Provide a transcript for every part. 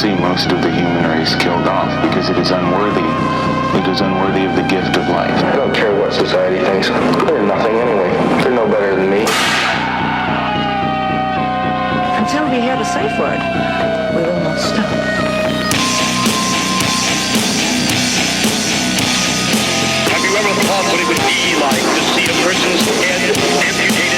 see most of the human race killed off because it is unworthy. It is unworthy of the gift of life. I don't care what society thinks. They're nothing anyway. They're no better than me. Until we hear the safe word, we will not stop. Have you ever thought what it would be like to see a person's head amputated?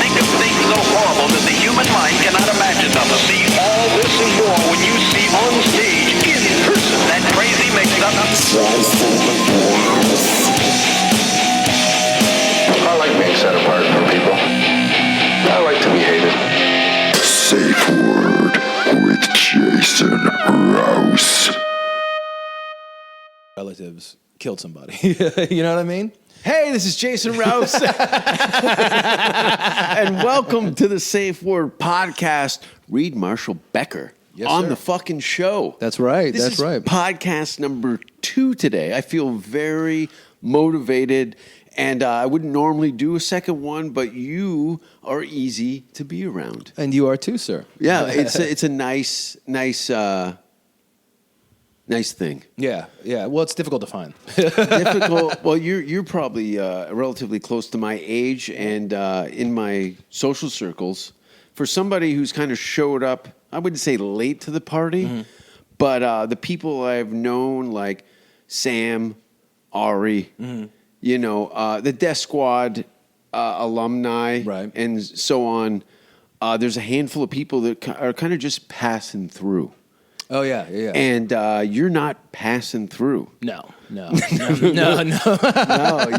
Think of things so horrible that the human mind cannot imagine them. See all this and more when you see on stage, in person, that crazy mix-up. I like being set apart from people. I like to be hated. Safe Word with Jason Rouse. Relatives killed somebody. You know what I mean? Hey, this is Jason Rouse. And welcome to the Safe Word podcast. Read Marshal Becker on the fucking show. That's right. This is podcast number 2 today. I feel very motivated, and I wouldn't normally do a second one, but you are easy to be around. And you are too, sir. Yeah, it's a nice thing. Yeah. Well, it's difficult to find. Difficult. Well, you're probably relatively close to my age, and in my social circles, for somebody who's kind of showed up, I wouldn't say late to the party, but the people I've known, like Sam, Ari, you know, the Death Squad alumni, right, and so on. There's a handful of people that are kind of just passing through. Oh, yeah. And you're not passing through. No. No,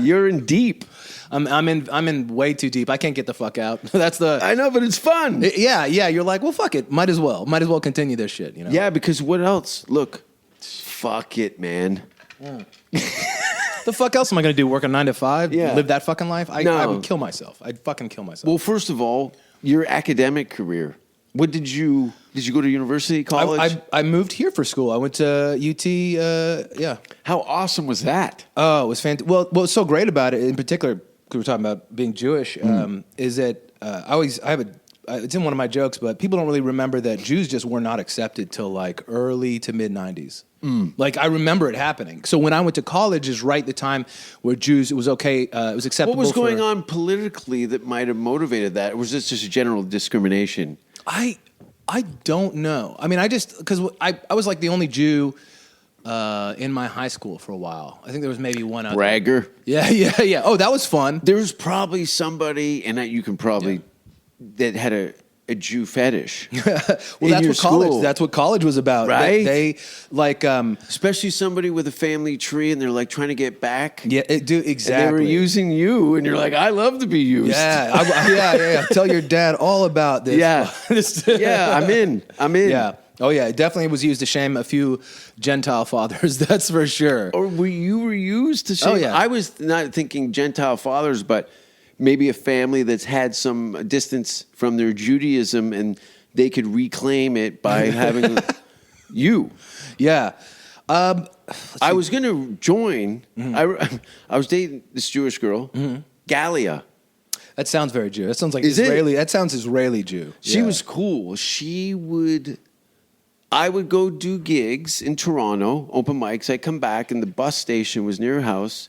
you're in deep. I'm in way too deep. I can't get the fuck out. I know, but it's fun. Yeah. You're like, well, fuck it. Might as well continue this shit. You know? Yeah, because what else? Look, fuck it, man. The fuck else am I going to do? Work a 9 to 5? Yeah. Live that fucking life? I would kill myself. I'd fucking kill myself. Well, first of all, your academic career. What did you go to university, college? I moved here for school. I went to UT. Yeah. How awesome was that? Oh, it was fantastic. Well, what's so great about it, in particular, because we're talking about being Jewish, is that it's in one of my jokes, but people don't really remember that Jews just were not accepted till like early to mid 90s. Like I remember it happening. So when I went to college is right the time where Jews, it was okay, it was acceptable. What was going on politically that might have motivated that? Or was this just a general discrimination? I don't know. I mean, because I was like the only Jew in my high school for a while. I think there was maybe one other. Bragger. Yeah. Oh, that was fun. There was probably somebody, and you can probably, that had a Jew fetish. Well, that's what college was about. Right? They like, especially somebody with a family tree, and they're like trying to get back. Yeah, exactly. And they were using you, and you're like, I love to be used. Yeah. Tell your dad all about this. Yeah, yeah. I'm in. Yeah. Oh yeah, it definitely was used to shame a few Gentile fathers. That's for sure. Or were used to shame? Oh yeah. I was not thinking Gentile fathers, but maybe a family that's had some distance from their Judaism, and they could reclaim it by having you. Yeah. I was going to join. I was dating this Jewish girl, Galia. That sounds very Jew. That sounds like Israeli. That sounds Israeli Jew. She was cool. I would go do gigs in Toronto, open mics. I'd come back, and the bus station was near her house.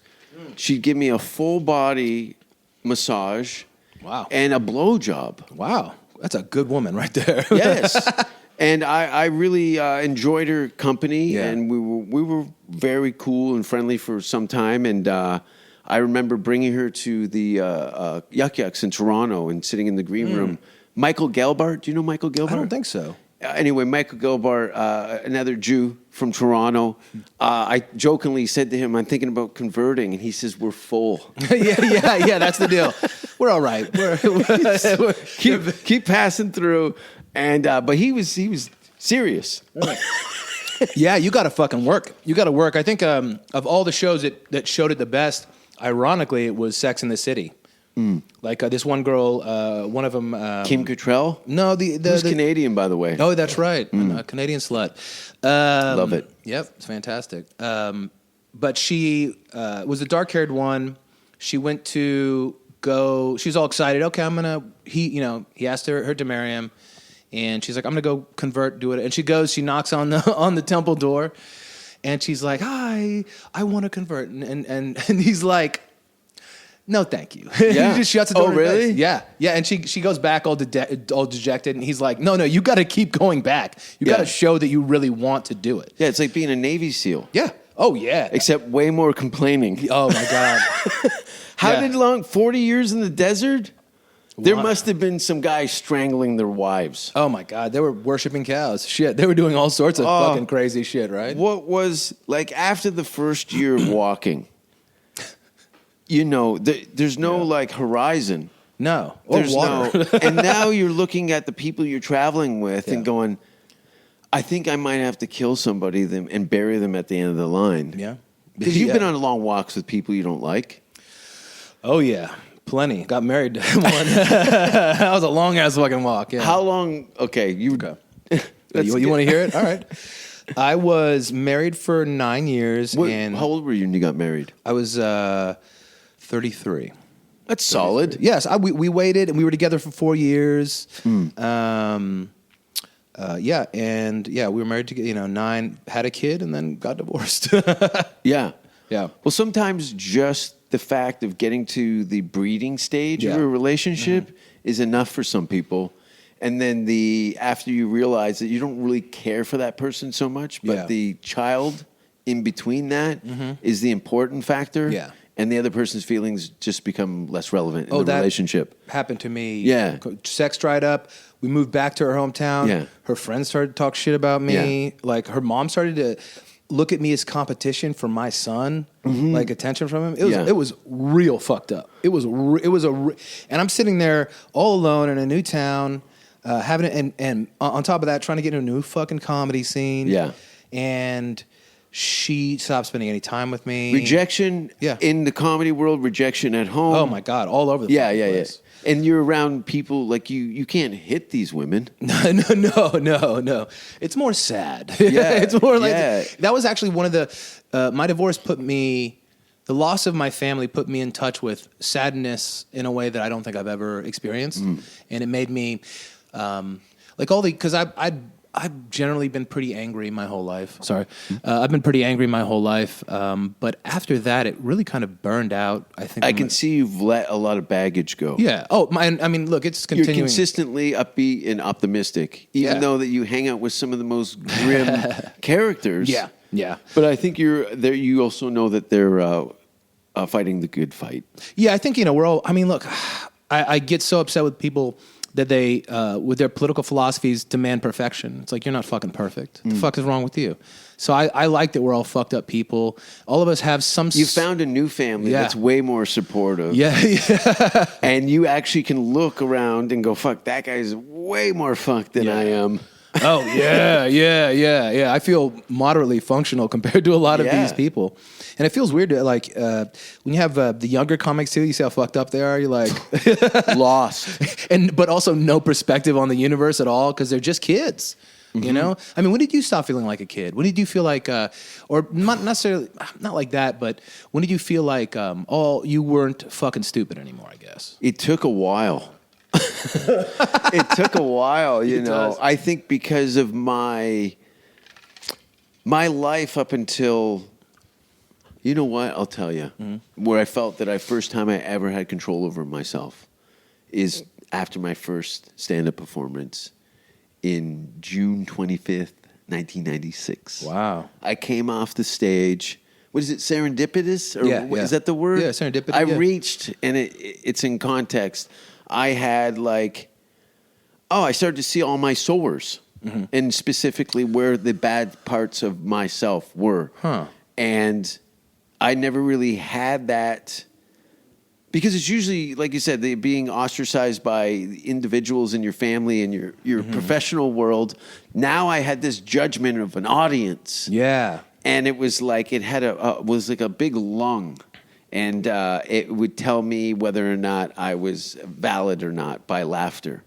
She'd give me a full body massage. Wow. And a blowjob. Wow. That's a good woman right there. Yes. And I really enjoyed her company, and we were very cool and friendly for some time. And I remember bringing her to the Yuck Yucks in Toronto and sitting in the green room. Michael Gelbart, do you know Michael Gelbart? I don't think so. Anyway, Michael Gelbart, another Jew from Toronto, I jokingly said to him, I'm thinking about converting, and he says, we're full. Yeah, that's the deal. We're all right. Keep passing through. And but he was serious. Yeah, you got to fucking work. You got to work. I think of all the shows that showed it the best, ironically, it was Sex and the City. Like this one girl, one of them... Kim Cattrall? No, who's Canadian, by the way. Oh, that's right. A Canadian slut. Love it. Yep, it's fantastic. But she was a dark-haired one. She went to go... She was all excited. Okay, he asked her to marry him. And she's like, I'm gonna go convert, do it. And she goes, she knocks on the temple door, and she's like, hi, I want to convert. And he's like, no, thank you. Yeah. He just shuts the door. Oh, in her really? face. Yeah. Yeah. And she goes back all dejected, and he's like, no, you got to keep going back. You got to show that you really want to do it. Yeah, it's like being a Navy SEAL. Yeah. Oh, yeah. Except way more complaining. Oh, my God. How Yeah. long? 40 years in the desert? There Wow. must have been some guys strangling their wives. Oh, my God. They were worshiping cows. Shit. They were doing all sorts of fucking crazy shit, right? What was, like, after the first year of walking, there's no, like, horizon. No. Or There's water. no, and now you're looking at the people you're traveling with and going, I think I might have to kill somebody and bury them at the end of the line. Yeah. Because you've Yeah. been on long walks with people you don't like. Oh, yeah. Plenty. Got married to one. That was a long-ass fucking walk. Yeah. How long? Okay. Okay. You want to hear it? All right. I was married for 9 years. And how old were you when you got married? I was 33. That's solid. Yes, we waited, and we were together for 4 years. Yeah, and we were married to 9, had a kid, and then got divorced. Yeah. Yeah. Well, sometimes just the fact of getting to the breeding stage of Yeah. a relationship is enough for some people. And then after you realize that you don't really care for that person so much, but Yeah. the child in between that is the important factor. Yeah. And the other person's feelings just become less relevant in the that relationship. happened to me. Yeah. Sex dried up. We moved back to her hometown. Yeah. Her friends started to talk shit about me. Like, her mom started to look at me as competition for my son, like attention from him. It was real fucked up. And I'm sitting there all alone in a new town, having it, and on top of that, trying to get into a new fucking comedy scene. Yeah. And she stopped spending any time with me. Rejection Yeah. in the comedy world, rejection at home. Oh my God, all over the Yeah, fucking yeah, place. yeah. And you're around people like you can't hit these women. No. It's more sad. Yeah, It's more like yeah. that was actually one of the my divorce the loss of my family put me in touch with sadness in a way that I don't think I've ever experienced, and it made me because I've generally been pretty angry my whole life. Sorry. I've been pretty angry my whole life. But after that, it really kind of burned out. I can see you've let a lot of baggage go. Yeah. Oh, look, it's continuing. You're consistently upbeat and optimistic, even though that you hang out with some of the most grim characters. Yeah. Yeah. But I think you're there. You also know that they're fighting the good fight. Yeah, I think, we're all, look, I get so upset with people that they, with their political philosophies, demand perfection. It's like, you're not fucking perfect. What the fuck is wrong with you? So I like that we're all fucked up people. All of us have some... You found a new family that's way more supportive. Yeah. And you actually can look around and go, fuck, that guy's way more fucked than I am. Oh, yeah. I feel moderately functional compared to a lot of these people. And it feels weird to, like, when you have the younger comics, too, you see how fucked up they are. You're like... Lost. But also no perspective on the universe at all, because they're just kids. You know? When did you stop feeling like a kid? When did you feel like... or not necessarily... Not like that, but when did you feel like, you weren't fucking stupid anymore, I guess? It took a while. It took a while, you know. does. I think because of my life up until, you know what? I'll tell you. Where I felt that first time I ever had control over myself is after my first stand-up performance in June 25th, 1996. Wow. I came off the stage. What is it, serendipitous? Or Yeah. Is that the word? Yeah, serendipity, I yeah. reached, and it's in context. I had I started to see all my sores, and specifically where the bad parts of myself were. Huh. And I never really had that, because it's usually, like you said, being ostracized by individuals in your family and your professional world. Now I had this judgment of an audience. Yeah. And it was like it had was like a big lung, and it would tell me whether or not I was valid or not by laughter.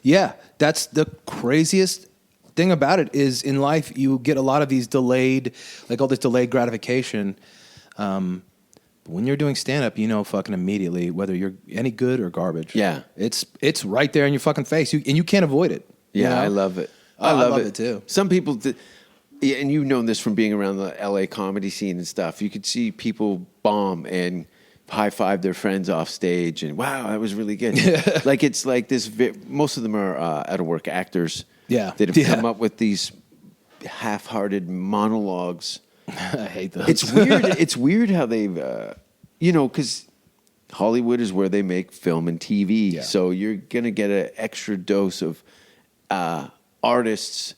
Yeah, that's the craziest thing about it is in life you get a lot of these delayed, like all this delayed gratification. When you're doing stand-up, fucking immediately whether you're any good or garbage. Yeah. It's right there in your fucking face, and you can't avoid it. Yeah, you know? I love it. I love it too. Some people, yeah, and you've known this from being around the LA comedy scene and stuff. You could see people bomb and high five their friends off stage, and wow, that was really good. Like it's like this. Most of them are out of work actors. Yeah. that have come up with these half-hearted monologues. I hate those. It's weird. It's weird how they've, because Hollywood is where they make film and TV. Yeah. So you're gonna get an extra dose of artists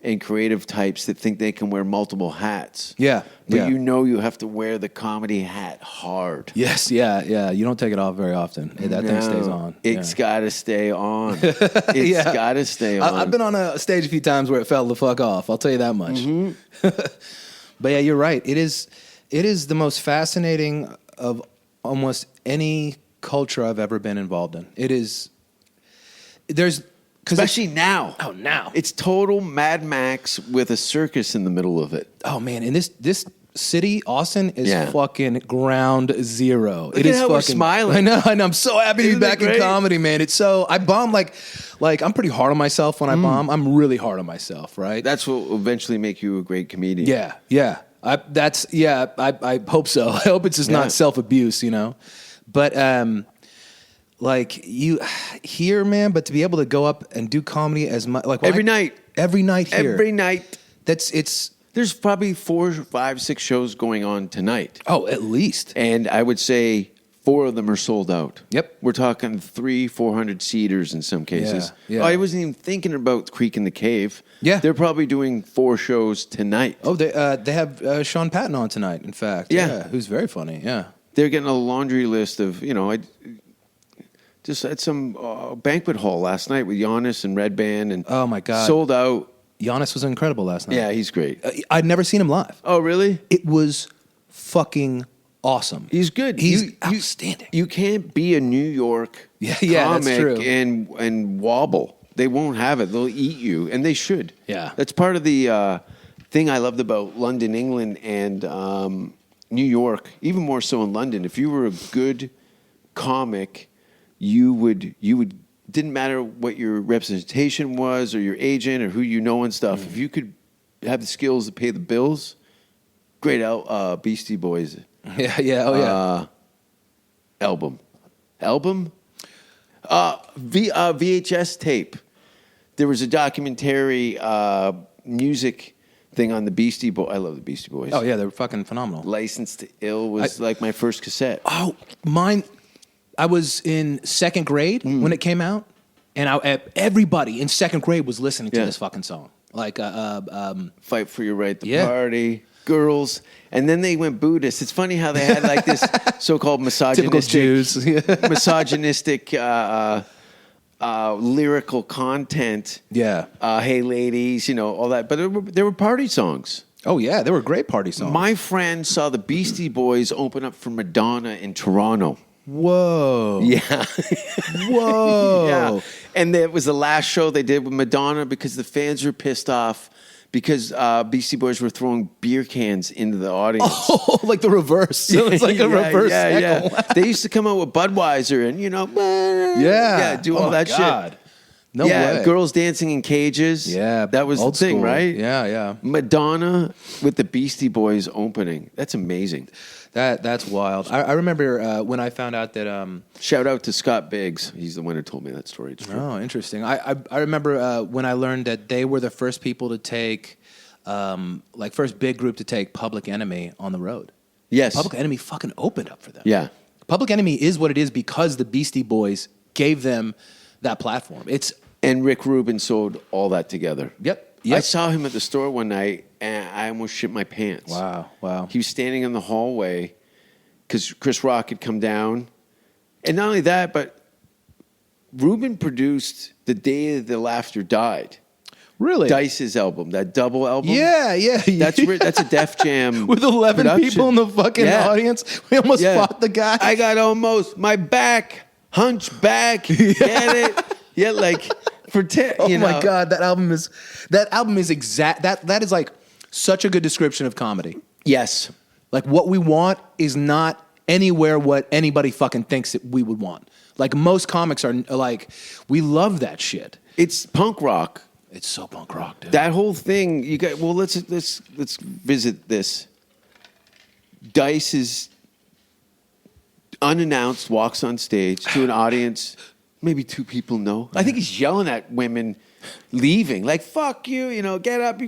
and creative types that think they can wear multiple hats. Yeah, But yeah. you have to wear the comedy hat hard. Yes, yeah. You don't take it off very often. That thing stays on. It's Yeah. got to stay on. It's Yeah. got to stay on. I've been on a stage a few times where it fell the fuck off. I'll tell you that much. Mm-hmm. But yeah, you're right. It is the most fascinating of almost any culture I've ever been involved in. It is. Especially now. Oh, now. It's total Mad Max with a circus in the middle of it. Oh man, and this city, Austin, is Yeah. fucking ground zero. Look at how we're smiling. I know, and I'm so happy to Isn't be it back in great? comedy, man. It's so I bomb like I'm pretty hard on myself when I bomb. I'm really hard on myself, right? That's what will eventually make you a great comedian. Yeah. I hope so. I hope it's just Yeah. not self-abuse, you know. But like you here, man, but to be able to go up and do comedy as much like Every night. Every night here. Every night. It's There's probably 4, 5, 6 shows going on tonight. at least. And I would say 4 of them are sold out. Yep. We're talking 300-400 seaters in some cases. Yeah. Oh, I wasn't even thinking about Creek in the Cave. Yeah. They're probably doing 4 shows tonight. Oh, they have Sean Patton on tonight, in fact. Yeah. Who's very funny. Yeah. They're getting a laundry list of, I just at some banquet hall last night with Giannis and Red Band. And Oh, my God. sold out. Giannis was incredible last night. Yeah, he's great. I'd never seen him live. Oh, really? It was fucking awesome. He's good. He's outstanding. You can't be a New York Yeah, comic that's true. and wobble. They won't have it. They'll eat you, and they should. Yeah. That's part of the thing I loved about London, England, and New York. Even more so in London. If you were a good comic, you would. Didn't matter what your representation was or your agent or who you know and stuff. If you could have the skills to pay the bills, great out Beastie Boys. Yeah. Oh, yeah. Album, VHS tape. There was a documentary music thing on the Beastie Boys. I love the Beastie Boys. Oh, yeah. They're fucking phenomenal. Licensed to Ill was like my first cassette. Oh, mine. I was in second grade when it came out, and everybody in second grade was listening to Yeah. this fucking song. Like, Fight for Your Right to Yeah. Party, Girls. And then they went Buddhist. It's funny how they had like this so-called typical Jews. misogynistic lyrical content. Yeah. Hey, ladies, all that. But there were party songs. Oh, yeah. They were great party songs. My friend saw the Beastie Boys open up for Madonna in Toronto. Whoa. Yeah. Whoa. Yeah. And it was the last show they did with Madonna because the fans were pissed off because Beastie Boys were throwing beer cans into the audience. Oh, like the reverse. So it's like a reverse heckle. Yeah. They used to come out with Budweiser and, do all Oh, my that God. shit. No way. Girls dancing in cages. Yeah. That was old the thing, school. right? Yeah. Madonna with the Beastie Boys opening. That's amazing. That's wild. I remember when I found out that. Shout out to Scott Biggs. He's the one who told me that story. It's true. Oh, interesting. I remember when I learned that they were the first people to take, first big group to take Public Enemy on the road. Yes. Public Enemy fucking opened up for them. Yeah. Public Enemy is what it is because the Beastie Boys gave them that platform. And Rick Rubin sold all that together. Yep. I saw him at the store one night, and I almost shit my pants. Wow. He was standing in the hallway because Chris Rock had come down. And not only that, but Rubin produced The Day the Laughter Died. Really? Dice's album, that double album. Yeah. That's a Def Jam with 11 production. people in the fucking audience. We almost fought the guy. I got almost my back, hunchback. Get it? Yeah, like for my God, that album is exact. That is like such a good description of comedy. Yes. Like what we want is not anywhere what anybody fucking thinks that we would want. Like most comics are like, we love that shit. It's punk rock. It's so punk rock, dude. That whole thing, you got. Well, let's visit this. Dice is unannounced, walks on stage to an audience. Maybe 2 people know. I think he's yelling at women, leaving, like "fuck you," get up.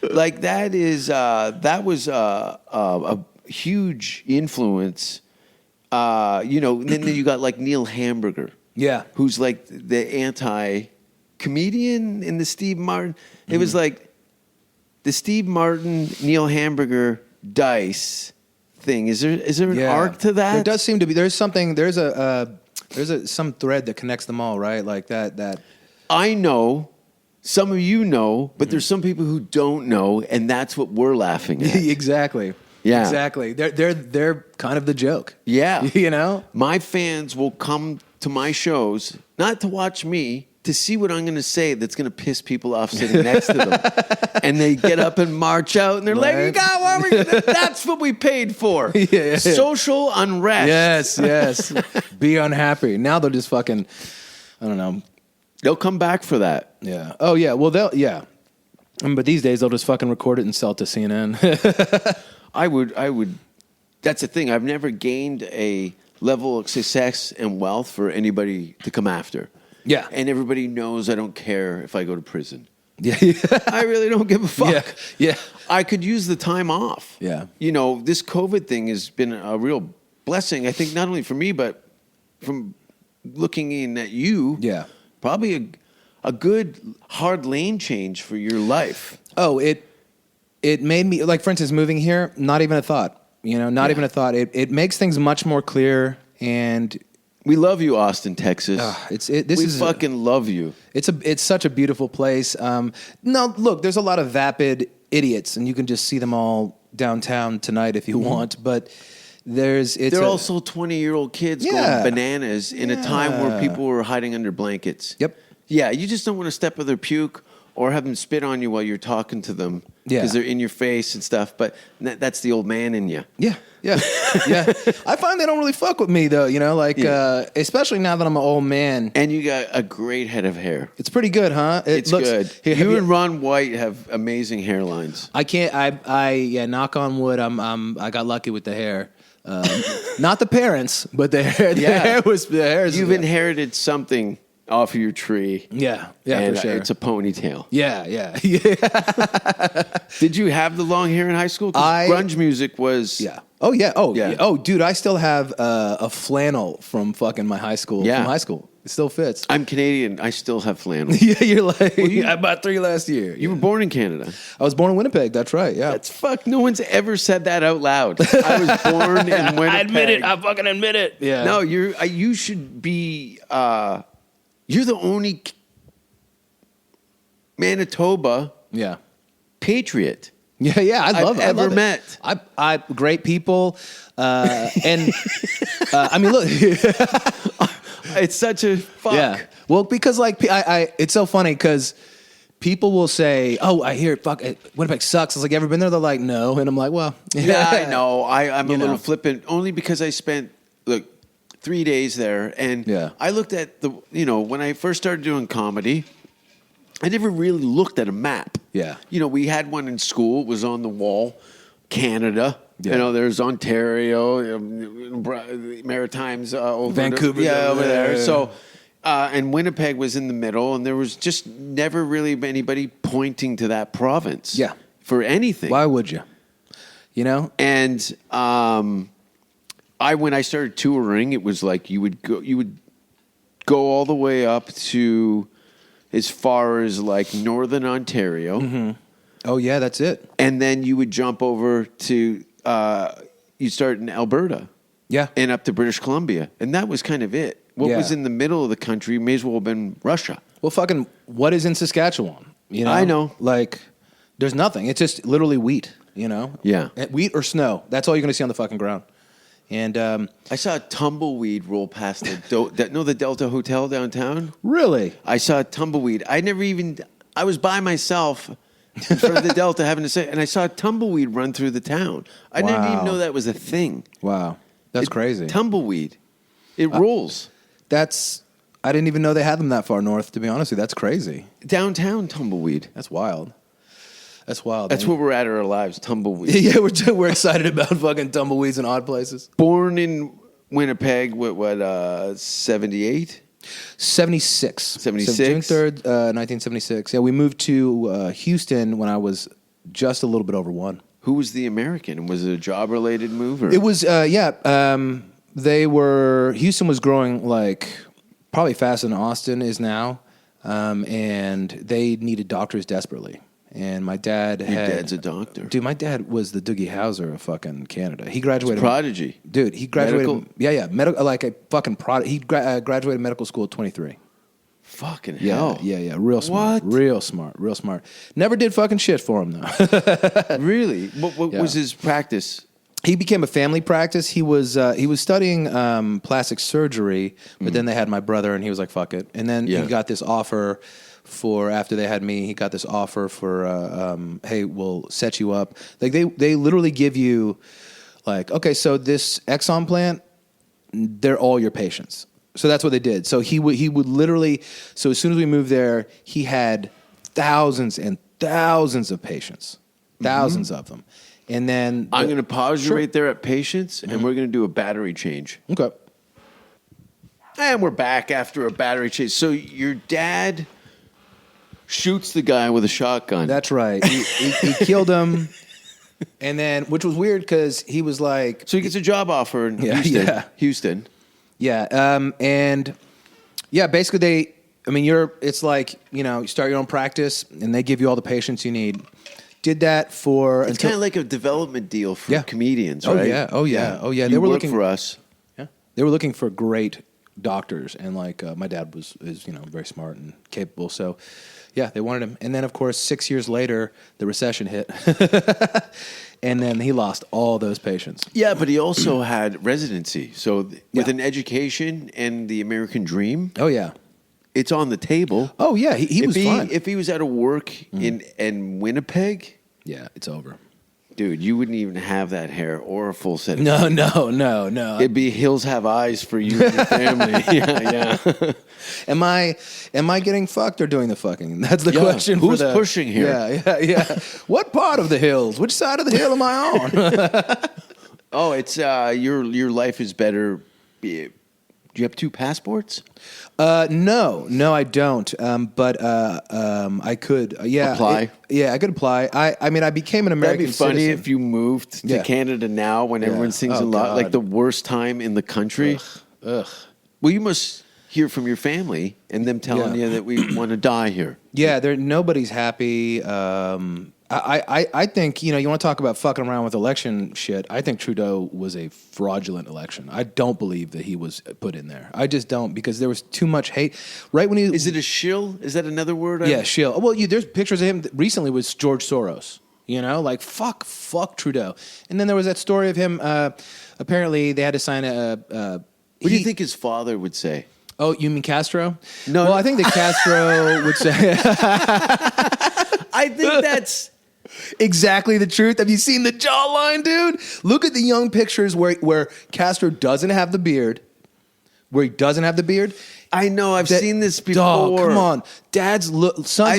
Like that was a huge influence. Then you got like Neil Hamburger, who's like the anti-comedian in the Steve Martin. It was like the Steve Martin, Neil Hamburger, Dice thing. Is there an arc to that? There does seem to be. There's something. There's some thread that connects them all, right? Like that. I know. Some of you know, but there's some people who don't know, and that's what we're laughing at. Exactly. Yeah. Exactly. They're kind of the joke. Yeah. My fans will come to my shows not to watch me, to see what I'm going to say that's going to piss people off sitting next to them. And they get up and march out, and they're like, "You got what that's what we paid for." Social unrest. Yes. Be unhappy. Now they'll just fucking, I don't know. They'll come back for that. Yeah. Oh, yeah. Well, but these days they'll just fucking record it and sell it to CNN. I would. That's the thing. I've never gained a level of success and wealth for anybody to come after. Yeah. And everybody knows I don't care if I go to prison. Yeah. I really don't give a fuck. Yeah. I could use the time off. Yeah. This COVID thing has been a real blessing, I think, not only for me, but from looking in at you. Yeah. Probably a good hard lane change for your life. Oh, it made me, like, for instance, moving here, not even a thought. Not even a thought. It makes things much more clear, and we love you, Austin, Texas. We fucking love you. It's such a beautiful place. No, look, there's a lot of vapid idiots, and you can just see them all downtown tonight if you want. But they're also 20-year-old kids going bananas in a time where people were hiding under blankets. Yep. Yeah, you just don't want to step with their puke or have them spit on you while you're talking to them because they're in your face and stuff. But that's the old man in you. Yeah. I find they don't really fuck with me, though, especially now that I'm an old man. And you got a great head of hair. It's pretty good, huh? It's good. You and Ron White have amazing hairlines. I can't, knock on wood, I got lucky with the hair. Not the parents, but the hair. The hair is. You've inherited something off of your tree. Yeah, and for sure. It's a ponytail. Yeah. Did you have the long hair in high school? 'Cause grunge music was. Yeah. Oh yeah. Oh, dude, I still have a flannel from fucking my high school. Yeah. From high school, it still fits. I'm Canadian. I still have flannel. Yeah, you're like. I bought 3 last year. You were born in Canada. I was born in Winnipeg. That's right. Yeah. That's fuck. No one's ever said that out loud. I was born in Winnipeg. I admit it. I fucking admit it. Yeah. No, you should be. You're the only Manitoba patriot. Yeah, I love I've ever met. I great people, and I mean, look, it's such a fuck. Yeah, well, because like it's so funny because people will say, "Oh, I hear fuck Winnipeg sucks." I was like, "Ever been there?" They're like, "No," and I'm like, "Well, yeah, I know. I'm a little flippant only because I spent 3 days there, and I looked at when I first started doing comedy, I never really looked at a map. Yeah. We had one in school. It was on the wall. Canada. Yeah. There's Ontario, Maritimes, over Vancouver. Over there. So, and Winnipeg was in the middle, and there was just never really anybody pointing to that province. Yeah. For anything. Why would you? And when I started touring, it was like you would go all the way up to as far as like northern Ontario. Mm-hmm. Oh yeah, that's it. And then you would jump over to you start in Alberta. Yeah. And up to British Columbia. And that was kind of it. What was in the middle of the country may as well have been Russia. Well, fucking what is in Saskatchewan? I know. Like there's nothing. It's just literally wheat, Yeah. Wheat or snow. That's all you're going to see on the fucking ground. And I saw a tumbleweed roll past the Delta Hotel downtown. Really? I saw a tumbleweed. I was by myself in front of the Delta having to say, and I saw a tumbleweed run through the town. I didn't even know that was a thing. Wow. That's crazy. Tumbleweed. It rules. I didn't even know they had them that far north, to be honest with you. That's crazy. Downtown tumbleweed. That's wild. That's wild. That's man. where we're at in our lives, tumbleweed. Yeah, we're excited about fucking tumbleweeds in odd places. Born in Winnipeg, what 78? 76. 76? So June 3rd, 1976. Yeah, we moved to Houston when I was just a little bit over 1. Who was the American? Was it a job-related move? Or? It was, Houston was growing like probably faster than Austin is now, and they needed doctors desperately. And my dad Your dad's a doctor. Dude, my dad was the Doogie Howser of fucking Canada. He graduated. Prodigy. Dude, he graduated. Medical? Yeah, medical, like a fucking prodigy. He graduated medical school at 23. Fucking Yeah, hell. yeah. Real smart. What? Real smart. Never did fucking shit for him, though. Really? What Yeah. was his practice? He became a family practice. He was studying plastic surgery, but then they had my brother, and he was like, "Fuck it." And then Yeah. he got this offer for after they had me. He got this offer for, "Hey, we'll set you up." Like they literally give you, like, okay, so this Exxon plant, they're all your patients. So that's what they did. So he would literally. So as soon as we moved there, he had thousands and thousands of patients, thousands of them. And then I'm going to pause you Sure. right there at patience, and we're going to do a battery change. Okay. And we're back after a battery change. So your dad shoots the guy with a shotgun. That's right. He killed him, and then which was weird because he was like, so he gets a job offer in Yeah, Houston. yeah. Houston. and yeah, basically it's like, you start your own practice, and they give you all the patients you need. Did that for It's kind of like a development deal for comedians, Oh, right? yeah. Oh, yeah. Oh, yeah. You They were work looking for us. Yeah, they were looking for great doctors, and like my dad is very smart and capable. So yeah, they wanted him. And then of course 6 years later, the recession hit, and then he lost all those patients. Yeah, but he also had residency. So with Yeah. an education and the American dream, Oh yeah. it's on the table. Oh yeah. He was fine. If he was out of work in Winnipeg, Yeah, it's over. dude, you wouldn't even have that hair or a full set of No. It'd be hills have eyes for you and your family. yeah. Am I getting fucked or doing the fucking? That's the Yeah. question. Who's for the, pushing here? Yeah. What part of the hills? Which side of the hill am I on? Oh, it's your life is better. Do you have 2 passports? No, I don't. But I could. Yeah, Apply? I could apply. I became an American That'd be funny citizen. if you moved to Yeah. Canada now when everyone sings Oh, a lot, like God. the worst time in the country. Ugh. Well, you must hear from your family and them telling Yeah. you that we want to die here. Yeah, nobody's happy. I think, you want to talk about fucking around with election shit. I think Trudeau was a fraudulent election. I don't believe that he was put in there. I just don't, because there was too much hate. Right when he Is it a shill? Is that another word? Yeah, shill. Well, there's pictures of him recently with George Soros. Like fuck Trudeau. And then there was that story of him. Apparently, they had to sign a. What do you think his father would say? Oh, you mean Castro? No. Well, I think that Castro would say I think that's exactly the truth. Have you seen the jawline, dude? Look at the young pictures where Castro doesn't have the beard. Where he doesn't have the beard. I know. I've seen this before. Dog, come on. Sons look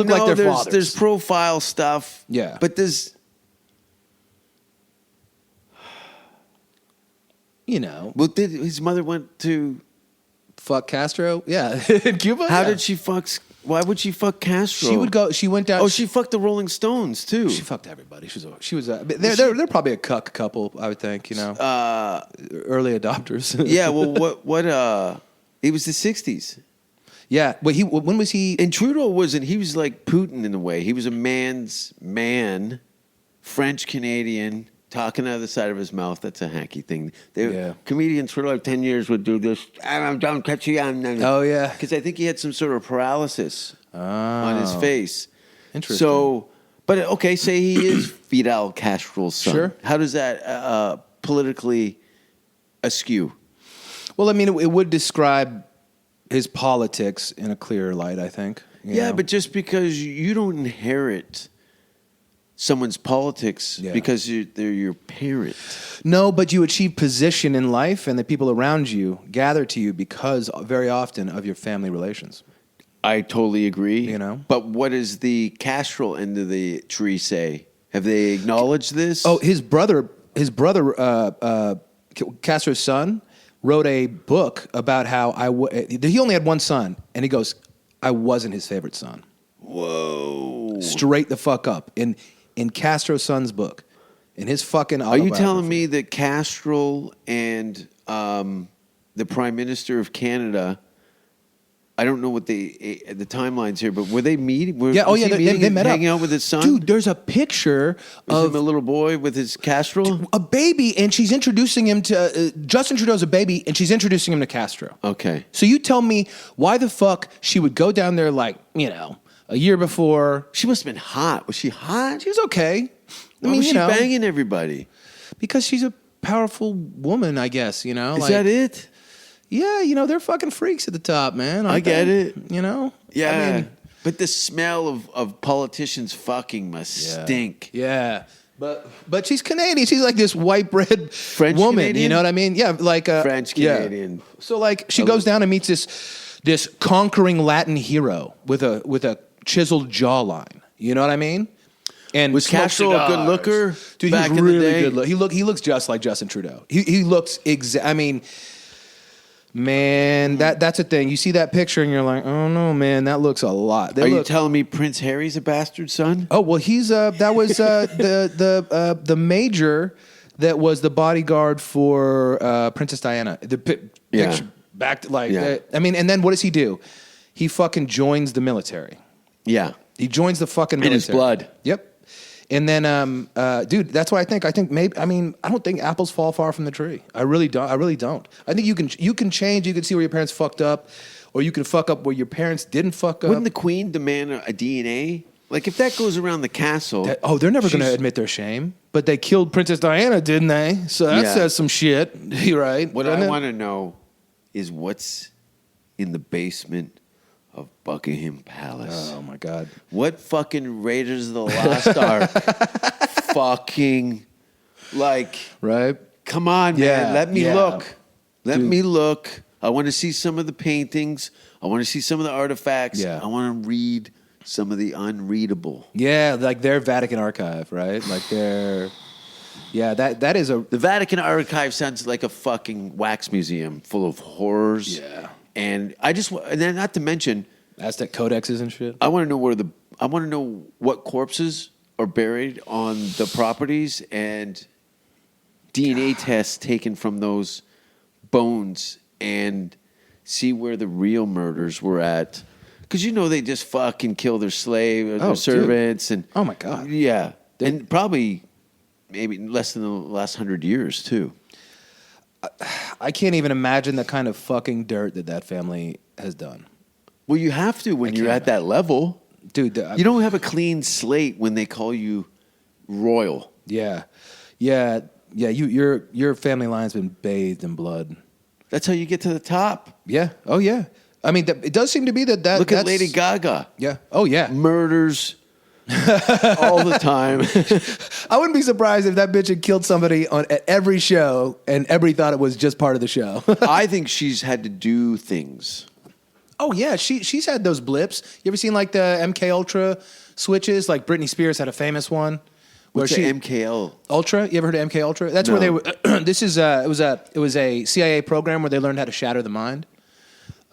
like their fathers. There's profile stuff. Yeah. But there's... Well, his mother went to... Fuck Castro? Yeah. In Cuba? How Yeah. did she fuck... Why would she fuck Castro? She went down. Oh, she fucked the Rolling Stones, too. She fucked everybody. She was. They're probably a cuck couple, I would think. Early adopters. Yeah. Well, what? It was the '60s. Yeah. But when was he? And Trudeau wasn't. He was like Putin in a way. He was a man's man, French Canadian, talking out of the side of his mouth. That's a hacky thing. Comedians for like 10 years would do this. Don't catch you on. Oh yeah. Because I think he had some sort of paralysis on his face. Interesting. So, but okay, say he is Fidel Castro's son. Sure. How does that politically askew? Well, I mean, it would describe his politics in a clearer light, I think. You know? But just because you don't inherit someone's politics because they're your parent. No, but you achieve position in life, and the people around you gather to you because very often of your family relations. I totally agree. You know? But what does the Castro end of the tree say? Have they acknowledged this? Oh, his brother, Castro's son, wrote a book about how he only had one son, and he goes, I wasn't his favorite son. Whoa. Straight the fuck up. In Castro's son's book. In his fucking Are you autobiography. telling me that Castro and the Prime Minister of Canada, I don't know what the timelines here, but were they meeting? They met up. Hanging out with his son? Dude, there's a picture of a little boy with his Castro? A baby, and she's introducing him to... Justin Trudeau's a baby, and she's introducing him to Castro. Okay. So you tell me why the fuck she would go down there like, a year before. She must have been hot. Was she hot? She was okay. Why was she banging everybody? Because she's a powerful woman, I guess, Is that it? Yeah, they're fucking freaks at the top, man. I get it. Yeah. But the smell of politicians fucking must stink. Yeah. But she's Canadian. She's like this white bread French woman. Canadian? You know what I mean? Yeah, like French Canadian. Yeah. So like she goes down and meets this conquering Latin hero with a chiseled jawline. You know what I mean? And was Castro a good looker? Dude, back he's in really the day? good. He looks just like Justin Trudeau. He looks I mean, man, that's a thing. You see that picture and you're like, oh no, man, that looks a lot. Are you telling me Prince Harry's a bastard son? Oh well, he's that was the major that was the bodyguard for Princess Diana. The picture back to I mean, and then what does he do? He fucking joins the military. Yeah, he joins the fucking military. In his blood. Yep. And then, dude, that's what I think. I think maybe. I mean, I don't think apples fall far from the tree. I really don't. I think you can change. You can see where your parents fucked up, or you can fuck up where your parents didn't fuck up. Wouldn't the Queen demand a DNA? Like if that goes around the castle. They're never going to admit their shame. But they killed Princess Diana, didn't they? So that says some shit. You're right. What I want to know is what's in the basement of Buckingham Palace. Oh my God! What fucking Raiders of the Lost Ark? Fucking right? Come on, man. Let me look. Let Dude. me look. I want to see some of the paintings. I want to see some of the artifacts. Yeah. I want to read some of the unreadable. Yeah, like their Vatican archive, right? Like their. Yeah, that is The Vatican archive sounds like a fucking wax museum full of horrors. Yeah. And then not to mention Aztec codexes and shit. I want to know what corpses are buried on the properties and DNA tests taken from those bones and see where the real murders were at. Because they just fucking kill their their servants, dude. and oh my God, yeah, and probably maybe less than the last 100 years too. I can't even imagine the kind of fucking dirt that family has done. Well, you have to when you're at that level. Dude. You don't have a clean slate when they call you royal. Yeah. Your family line's been bathed in blood. That's how you get to the top. Yeah. Oh yeah. I mean, it does seem to be that. Look at Lady Gaga. Yeah. Oh yeah. Murders all the time. I wouldn't be surprised if that bitch had killed somebody at every show and everybody thought it was just part of the show. I think she's had to do things. Oh yeah, she's had those blips. You ever seen like the MK Ultra switches? Like Britney Spears had a famous one. What's the MKL Ultra? You ever heard of MK Ultra? That's where they were. This is it was a CIA program where they learned how to shatter the mind.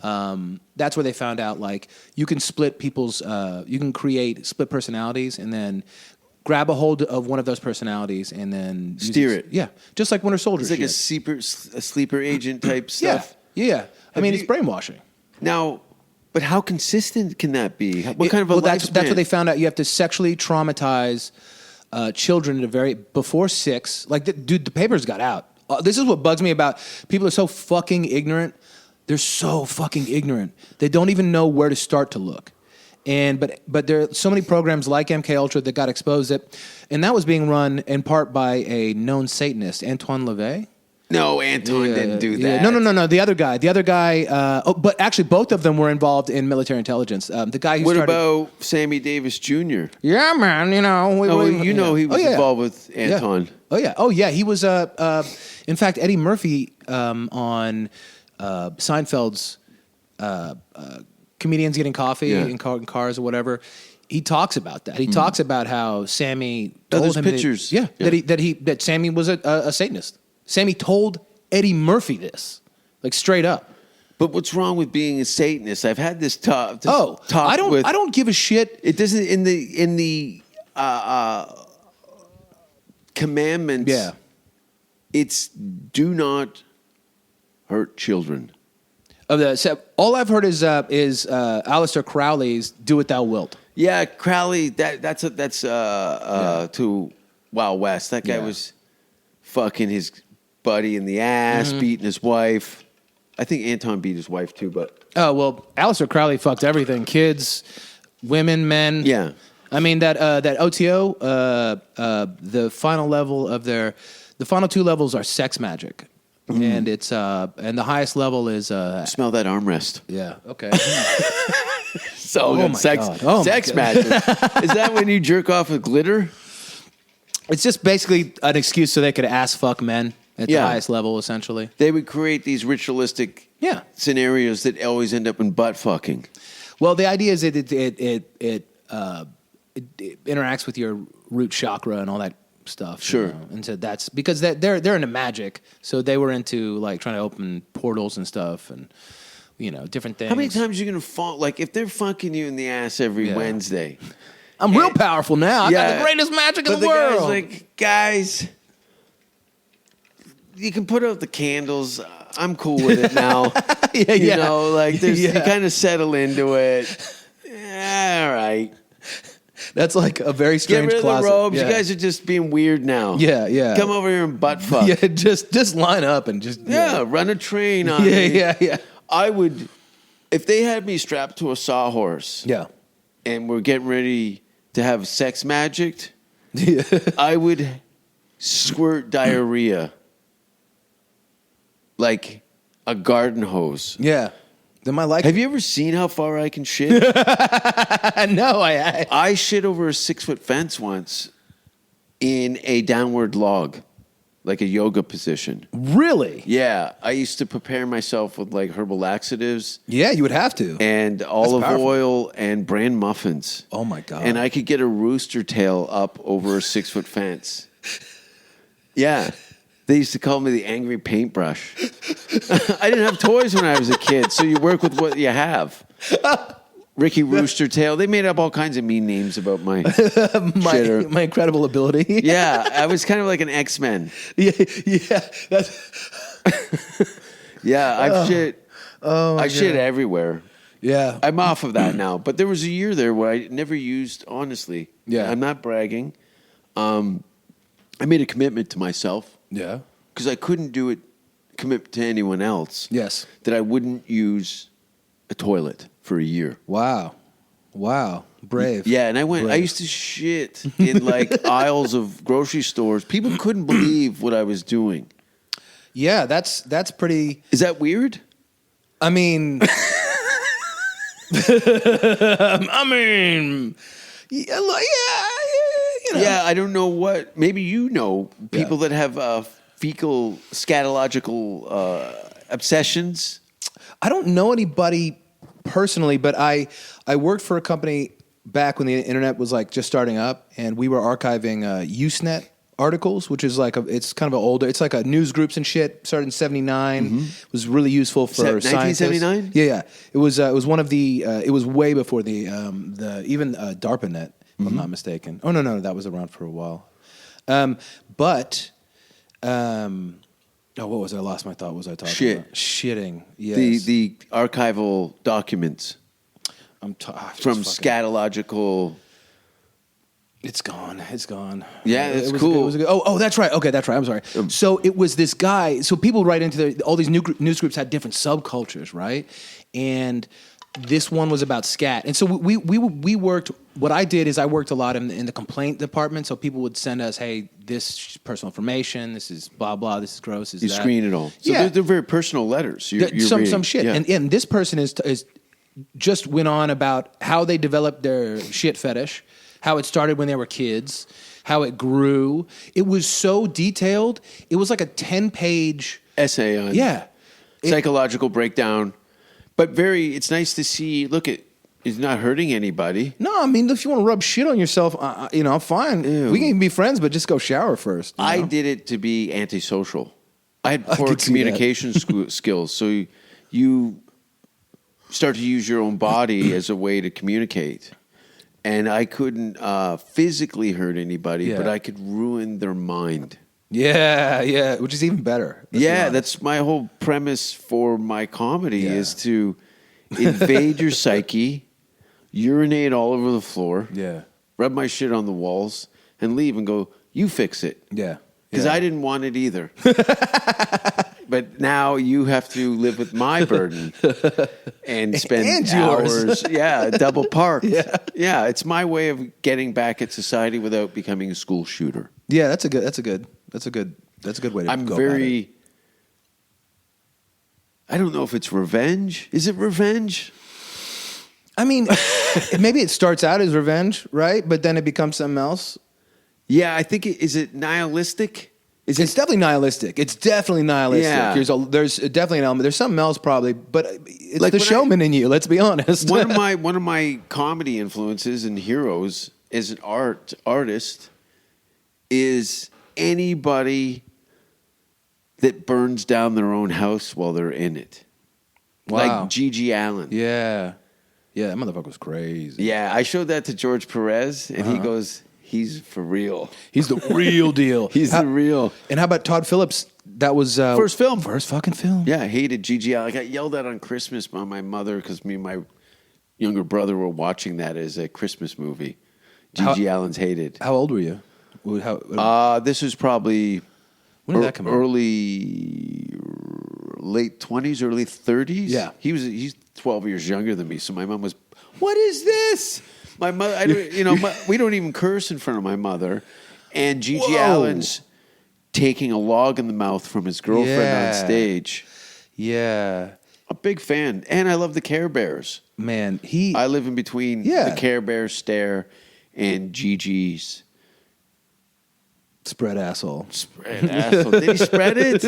That's where they found out like you can split people's you can create split personalities and then grab a hold of one of those personalities and then steer it. Yeah, just like Winter Soldier. It's like a sleeper agent type stuff. Yeah. I mean, it's brainwashing. Now, but how consistent can that be? What kind of a lifespan? That's what they found out. You have to sexually traumatize children before 6. Like, dude, the papers got out. This is what bugs me about people are so fucking ignorant. They're so fucking ignorant. They don't even know where to start to look. But there are so many programs like MK Ultra that got exposed and that was being run in part by a known Satanist, Antoine LaVey. No, Anton didn't do that. No. The other guy. But actually, both of them were involved in military intelligence. The guy who What started. about Sammy Davis Jr.? Yeah, man. You know. He was involved with Anton. Yeah. Oh yeah. He was. In fact, Eddie Murphy on Seinfeld's Comedians Getting Coffee in cars or whatever. He talks about that. He talks about how Sammy told him pictures. that Sammy was a Satanist. Sammy told Eddie Murphy this, like straight up. But what's wrong with being a Satanist? I've had this talk. I don't give a shit. It doesn't in the commandments. Yeah, it's do not hurt children. All I've heard is Aleister Crowley's "Do What Thou Wilt." Yeah, Crowley. That's to Wild West. That guy was fucking his buddy in the ass, beating his wife. I think Anton beat his wife too, but Aleister Crowley fucked everything: kids, women, men. Yeah, I mean that OTO. The final level of the final two levels are sex magic, and it's and the highest level is smell that armrest. Yeah. Okay. So good. My Sex, God. Oh, sex my magic. Is that when you jerk off with glitter? It's just basically an excuse so they could ass fuck men at the highest level, essentially. They would create these ritualistic scenarios that always end up in butt fucking. Well, the idea is it interacts with your root chakra and all that stuff. Sure. You know? And so that's because they're into magic, so they were into like trying to open portals and stuff and different things. How many times are you gonna fall? Like if they're fucking you in the ass every Wednesday. I'm real powerful now. I got the greatest magic in the world. Guy's like, guys, you can put out the candles. I'm cool with it now. You know, like you kind of settle into it. All right. That's like a very strange Get rid closet. of the robes. Yeah. You guys are just being weird now. Yeah. Come over here and butt fuck. Yeah, just line up and just run a train on me. Yeah. I would, if they had me strapped to a sawhorse. Yeah. And we're getting ready to have sex magic, I would squirt diarrhea like a garden hose. Yeah. Then Have you ever seen how far I can shit? No, I shit over a 6-foot fence once in a downward log, like a yoga position. Really? Yeah. I used to prepare myself with like herbal laxatives. Yeah, you would have to. And olive oil and bran muffins. Oh my God. And I could get a rooster tail up over a 6-foot fence. Yeah. They used to call me the angry paintbrush. I didn't have toys when I was a kid, so you work with what you have. Ricky Rooster Tail. They made up all kinds of mean names about my shitter. My incredible ability. Yeah, I was kind of like an X-Men. Yeah. Yeah, I've shit. I shit everywhere. Yeah. I'm off of that now. But there was a year there where I never used, honestly. Yeah. I'm not bragging. I made a commitment to myself. Yeah. Because I couldn't commit to anyone else. Yes. That I wouldn't use a toilet for a year. Wow. Brave. Yeah, and I used to shit in like aisles of grocery stores. People couldn't believe what I was doing. Yeah, that's pretty. Is that weird? I mean, Yeah, I don't know what. Maybe people that have fecal scatological obsessions. I don't know anybody personally, but I worked for a company back when the internet was like just starting up, and we were archiving Usenet articles, which is like it's kind of an older. It's like a news groups and shit. Started in '79. It was really useful for 1979. Yeah. It was one of the. It was way before the even DARPANet, if I'm not mistaken. Oh no, that was around for a while. What was it? I lost my thought. What was I talking about? Shitting. Yes. The archival documents from scatological. It's gone. Yeah, it's cool. That's right. Okay, that's right. I'm sorry. So it was this guy. So people write into all these news groups had different subcultures, right? And this one was about scat. And so we worked what I did is I worked a lot in the complaint department, so people would send us, hey, this personal information, this is blah blah, this is gross, this You is that. screen it all. So Yeah. they're very personal letters. You're some reading. shit, Yeah. and this person is just went on about how they developed their shit fetish, how it started when they were kids, how it grew. It was so detailed. It was like a 10-page essay on psychological breakdown, but it's nice to see. Look, it's not hurting anybody. No, I mean, if you want to rub shit on yourself, I'm fine. Ew. We can even be friends, but just go shower first. I know? did it to be antisocial. I had poor could see communication skills, so you start to use your own body as a way to communicate. And I couldn't physically hurt anybody, but I could ruin their mind. Yeah, which is even better. That's my whole premise for my comedy is to invade your psyche, urinate all over the floor, rub my shit on the walls, and leave and go, you fix it. Yeah. Because I didn't want it either. But now you have to live with my burden and spend And yours. hours. Double parked. Yeah, it's my way of getting back at society without becoming a school shooter. Yeah, that's a good way to I'm go very. about it. I don't know if it's revenge. Is it revenge? I mean, maybe it starts out as revenge, right? But then it becomes something else. Yeah, I think is it nihilistic? It's definitely nihilistic. It's definitely nihilistic. Yeah. There's definitely an element. There's something else probably, but it's Like the when showman in you. Let's be honest. one of my comedy influences and heroes as an artist is anybody that burns down their own house while they're in it. Wow. Like Gigi Allen. Yeah, that motherfucker was crazy. Yeah, I showed that to George Perez, and he goes, he's for real. He's the real deal. He's the real. And how about Todd Phillips? That was First fucking film. Yeah, I hated Gigi Allen. I got yelled at on Christmas by my mother because me and my younger brother were watching that as a Christmas movie. Gigi Allen's hated. How old were you? This was probably When did that come out? late 20s, early 30s. Yeah. He's 12 years younger than me. So my mom was, what is this? My mother, we don't even curse in front of my mother. And Gigi Whoa. Allen's taking a log in the mouth from his girlfriend Yeah. on stage. Yeah, A big fan. And I love the Care Bears. man. I live in between Yeah. the Care Bears stare and Gigi's spread asshole. spread asshole. Did he spread it?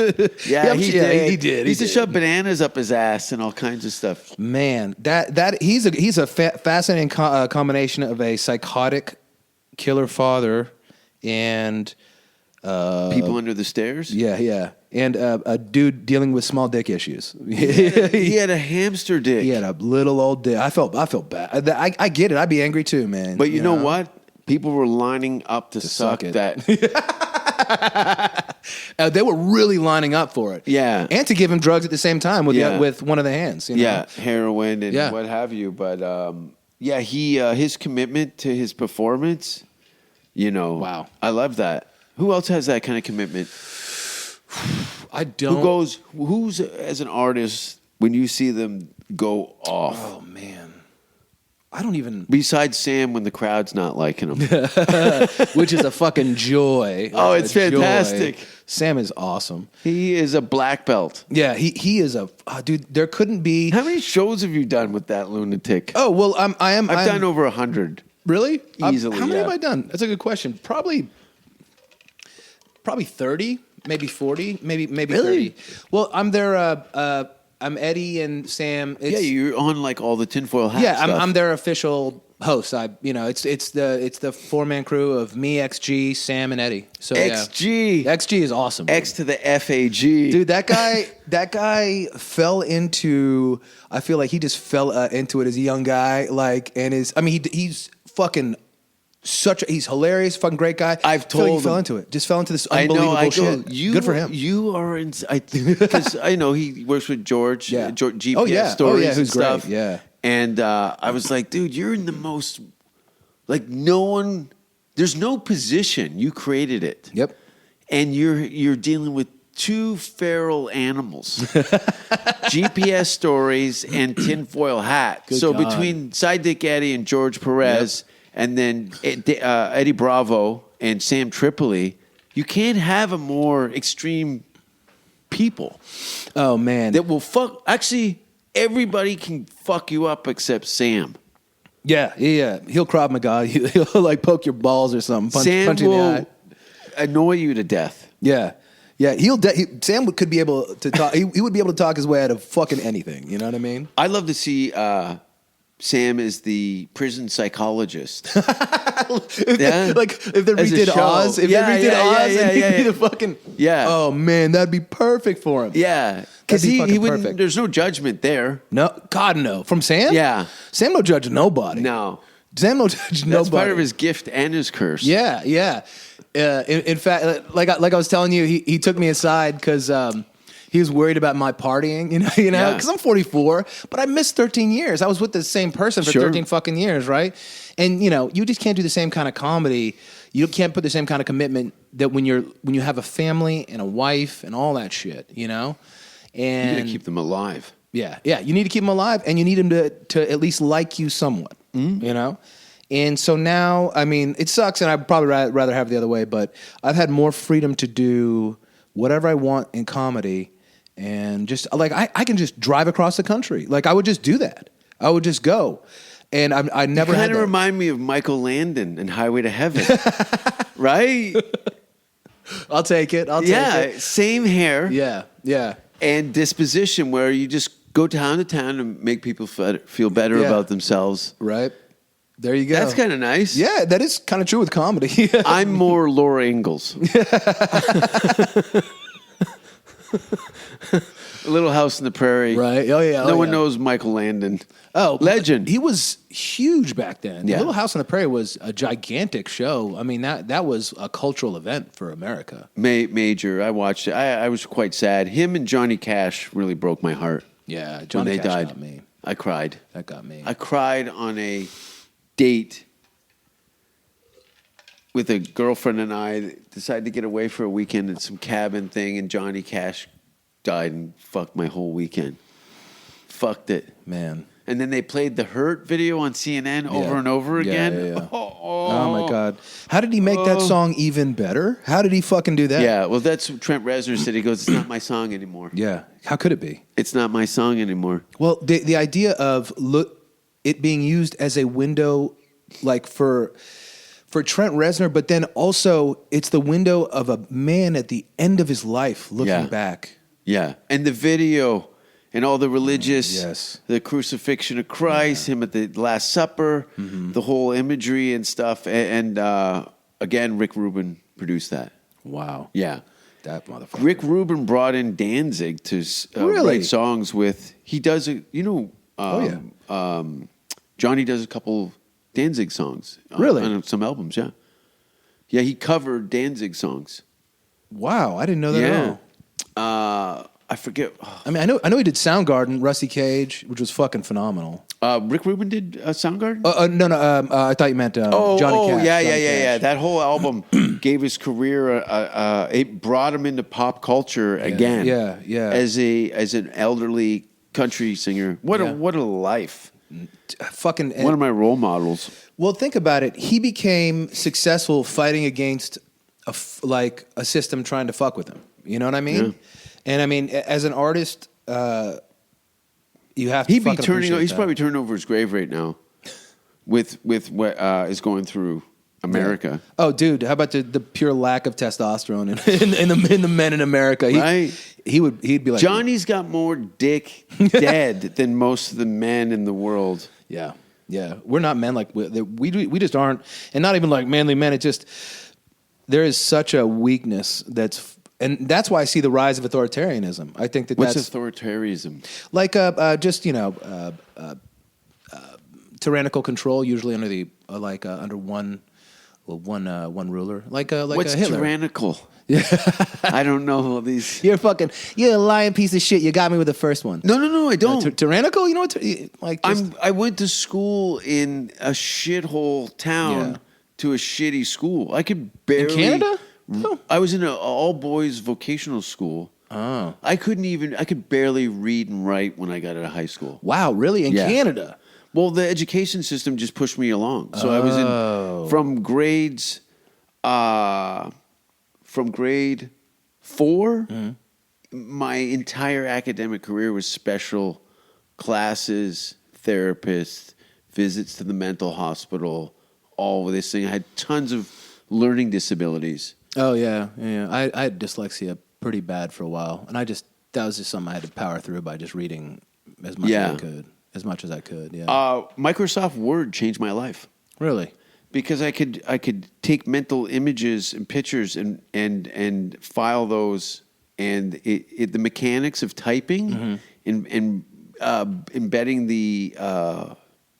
Yeah, he did. He did. He used to shove bananas up his ass and all kinds of stuff. Man, that he's a fascinating combination of a psychotic killer father and People under the stairs? yeah, and a dude dealing with small dick issues. He had a hamster dick. He had a little old dick. I felt bad. I get it. I'd be angry too, man. But you know what? People were lining up to suck it. that. They were really lining up for it. Yeah. and to give him drugs at the same time with Yeah. with one of the hands. You know? Yeah, heroin and Yeah. what have you. But he his commitment to his performance, Wow. I love that. Who else has that kind of commitment? I don't. Who's as an artist when you see them go off? Oh man, I don't even. Besides Sam, when the crowd's not liking him. Which is a fucking joy. Oh, Like it's a joy. fantastic. Sam is awesome. He is a black belt. Yeah, he is a dude. There couldn't be. How many shows have you done with that lunatic? Oh well, I've done over 100. Really Easily, How many yeah. have I done? That's a good question. Probably 30, maybe 40, maybe Really? 30. Well, I'm there. I'm Eddie and Sam. Yeah, you're on like all the tinfoil hat Yeah, stuff. I'm their official host. It's the 4-man crew of me, XG, Sam, and Eddie. So XG. yeah. XG is awesome. X to the FAG. Dude, that guy fell into. I feel like he just fell into it as a young guy. He's fucking he's hilarious, fucking great guy. I've I feel like told he fell him. into it. Just fell into this unbelievable shit. Good for him. You are in. Because I know he works with George. Yeah. GPS Oh, yeah. stories. Oh, yeah, and who's great. stuff. Yeah. And I was like, dude, you're in the most. Like no one. There's no position. You created it. Yep. And you're dealing with two feral animals, GPS stories and tinfoil hat. Good So God. between Sidekick Eddie and George Perez and then Eddie Bravo and Sam Tripoli. You can't have a more extreme people Oh man. that will fuck. Actually, everybody can fuck you up except Sam. Yeah. He'll Krav Maga. He'll like poke your balls or something. Punch Sam you in the will eye. annoy you to death. Yeah. Yeah. Sam could be able to talk. He would be able to talk his way out of fucking anything. You know what I mean? I love to see Sam as the prison psychologist. Yeah. Like if they As a redid show. Oz, if Yeah, they redid yeah, Oz, yeah, and he'd yeah, be yeah. the fucking Yeah. Oh man, that'd be perfect for him. Yeah, because That'd be he fucking wouldn't. perfect. There's no judgment there. No, God no. From Sam? Yeah. Sam don't judge nobody. No, Sam don't judge nobody. that's part of his gift and his curse. Yeah, yeah. In fact, like I was telling you, he took me aside because he was worried about my partying. You know, Yeah. because I'm 44, but I missed 13 years. I was with the same person for Sure. 13 fucking years, right? And you know, you just can't do the same kind of comedy. You can't put the same kind of commitment that when you have a family and a wife and all that shit. You know, and You gotta keep them alive. yeah, you need to keep them alive, and you need them to at least like you somewhat, you know? And so now, I mean, it sucks, and I'd probably rather have it the other way, but I've had more freedom to do whatever I want in comedy, and just, like, I can just drive across the country. Like, I would just do that. I would just go. And I never had Kind of that. remind me of Michael Landon in Highway to Heaven, right? I'll take it. I'll take it. Yeah, same hair Yeah. and disposition, where you just go town to town and make people feel better Yeah. about themselves. Right? There you go. That's kind of nice. Yeah, that is kind of true with comedy. I'm more Laura Ingalls. A Little House in the Prairie. Right. Oh, yeah. No Oh, one yeah. knows Michael Landon. Oh, legend. He was huge back then. Yeah. Little House on the Prairie was a gigantic show. I mean, that was a cultural event for America. Major. I watched it. I was quite sad. Him and Johnny Cash really broke my heart Yeah, when Johnny they Cash died. got me. I cried. That got me. I cried on a date with a girlfriend, and I decided to get away for a weekend at some cabin thing, and Johnny Cash died and fucked my whole weekend. Fucked it. Man. And then they played the Hurt video on CNN over Yeah. and over Yeah, again. yeah, yeah. Oh, Oh my God. How did he make that song even better? How did he fucking do that? Yeah, well, that's what Trent Reznor said. He goes, "It's not my song anymore. Yeah. How could it be? It's not my song anymore." Well, the idea of it being used as a window, like for Trent Reznor, but then also it's the window of a man at the end of his life looking Yeah. back. Yeah, and the video and all the religious, yes. the crucifixion of Christ, him at the Last Supper, the whole imagery and stuff. And again, Rick Rubin produced that. Wow. Yeah. That motherfucker. Rick Rubin brought in Danzig to Really? write songs with. He does it, Johnny does a couple Danzig songs. Really? On some albums, yeah. Yeah, he covered Danzig songs. Wow, I didn't know that at all. I forget. I mean, I know he did Soundgarden, Rusty Cage, which was fucking phenomenal. Rick Rubin did Soundgarden? No, I thought you meant Johnny Cash. Yeah, Johnny Cash. That whole album gave his career. It brought him into pop culture again. Yeah. As an elderly country singer. What a life. Fucking One of my role models. Well, think about it. He became successful fighting against a system trying to fuck with him. You know what I mean? Yeah. And I mean, as an artist, you have to. He'd be fucking turning. appreciate He's that. probably turning over his grave right now, with what is going through America. Oh, dude, how about the pure lack of testosterone in the men in America? Right. He'd be like Johnny's got more dick dead than most of the men in the world. Yeah. We're not men like we just aren't, and not even like manly men. It just there is such a weakness and that's why I see the rise of authoritarianism. I think What's that's authoritarianism? like just tyrannical control, usually under the under one ruler, like What's a Hitler. tyrannical? I don't know all these. You're a lying piece of shit. You got me with the first one. No, I don't. Tyrannical? You know what? Like just, I went to school in a shithole town Yeah. to a shitty school. I could barely. in Canada? Oh. I was in an all boys vocational school. Oh. I could barely read and write when I got out of high school. Wow, really? In Yeah. Canada? Well, the education system just pushed me along. So I was from grade 4. My entire academic career was special classes, therapists, visits to the mental hospital, all of this thing. I had tons of learning disabilities. Oh yeah. I had dyslexia pretty bad for a while, and that was just something I had to power through by just reading as much as I could. Yeah. Microsoft Word changed my life. Really? Because I could take mental images and pictures and file those, and the mechanics of typing and embedding the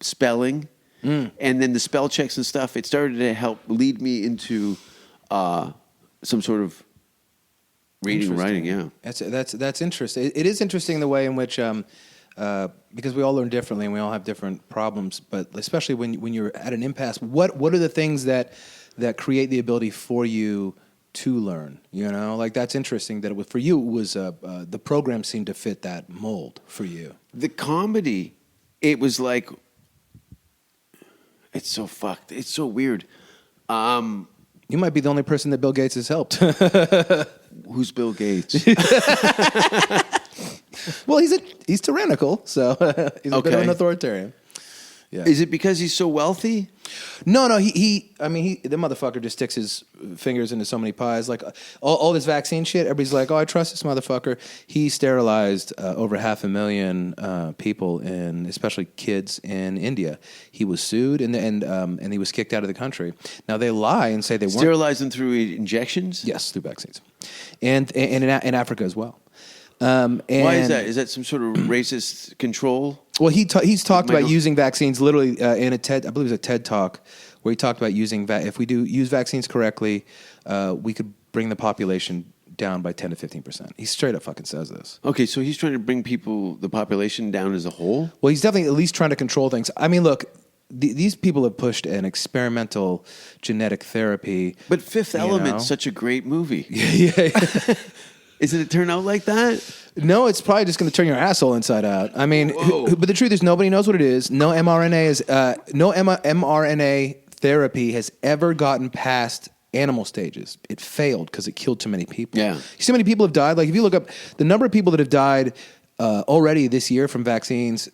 spelling and then the spell checks and stuff. It started to help lead me into some sort of reading and writing. Yeah, that's interesting. It is interesting the way in which. Because we all learn differently and we all have different problems, but especially when you're at an impasse, what are the things that create the ability for you to learn? You know, like that's interesting that for you it was the program seemed to fit that mold for you. The comedy, it was like, it's so fucked. It's so weird. You might be the only person that Bill Gates has helped. Who's Bill Gates? Well, he's tyrannical, so he's a bit of an authoritarian. Yeah. Is it because he's so wealthy? No. The motherfucker just sticks his fingers into so many pies. Like all this vaccine shit, everybody's like, "Oh, I trust this motherfucker." He sterilized over 500,000 people, especially kids in India. He was sued and he was kicked out of the country. Now they lie and say they weren't sterilized them through injections. Yes, through vaccines, and in Africa as well. Why is that? Is that some sort of racist control? Well, he's talked about using vaccines literally in a TED, I believe it was a TED talk, where he talked about using if we do use vaccines correctly, we could bring the population down by 10 to 15%. He straight up fucking says this. Okay, so he's trying to bring the population down as a whole? Well, he's definitely at least trying to control things. I mean, look, these people have pushed an experimental genetic therapy. But Fifth Element's such a great movie. Yeah. Isn't it turn out like that? No, it's probably just going to turn your asshole inside out. I mean, but the truth is, nobody knows what it is. No mRNA therapy has ever gotten past animal stages. It failed because it killed too many people. Yeah, you see how many people have died. Like if you look up the number of people that have died already this year from vaccines,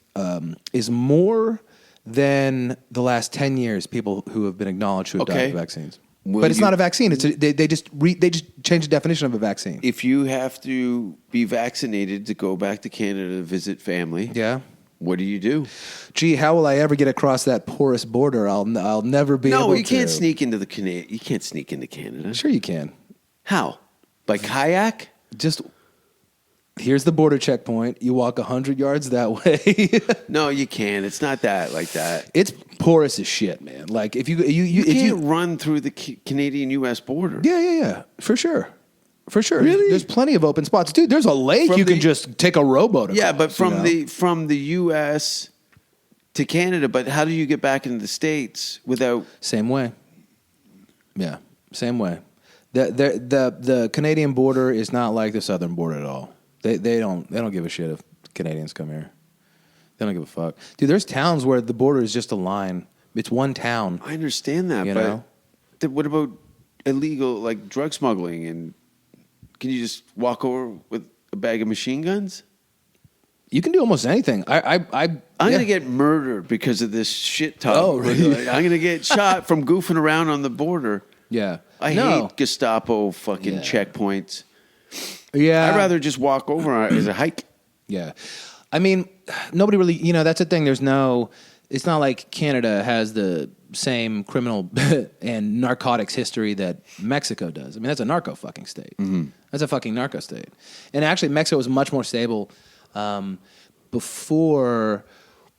is more than the last 10 years. People who have been acknowledged who have died from vaccines. But it's not a vaccine. They just changed the definition of a vaccine. If you have to be vaccinated to go back to Canada to visit family, what do you do? Gee, how will I ever get across that porous border? I'll never be able to. No, you can't sneak into You can't sneak into Canada. Sure you can. How? By kayak? Just here's the border checkpoint. You walk 100 yards that way. No, you can't. It's not like that. It's porous as shit, man. Like if you can't run through the Canadian-U.S. border. Yeah, for sure. Really? There's plenty of open spots, dude. There's a lake you can just take a rowboat across. Yeah, but from the U.S. to Canada. But how do you get back into the States without? Same way. Yeah, same way. The Canadian border is not like the southern border at all. They don't give a shit if Canadians come here. They don't give a fuck. Dude, there's towns where the border is just a line. It's one town. I understand that, but what about illegal, like drug smuggling? And can you just walk over with a bag of machine guns? You can do almost anything. I'm going to get murdered because of this shit talk. Oh, really? I'm going to get shot from goofing around on the border. Yeah. I hate Gestapo fucking checkpoints. Yeah. I'd rather just walk over as a hike. Yeah. I mean, nobody really, that's the thing. It's not like Canada has the same criminal and narcotics history that Mexico does. I mean, that's a narco fucking state. Mm-hmm. That's a fucking narco state. And actually, Mexico was much more stable before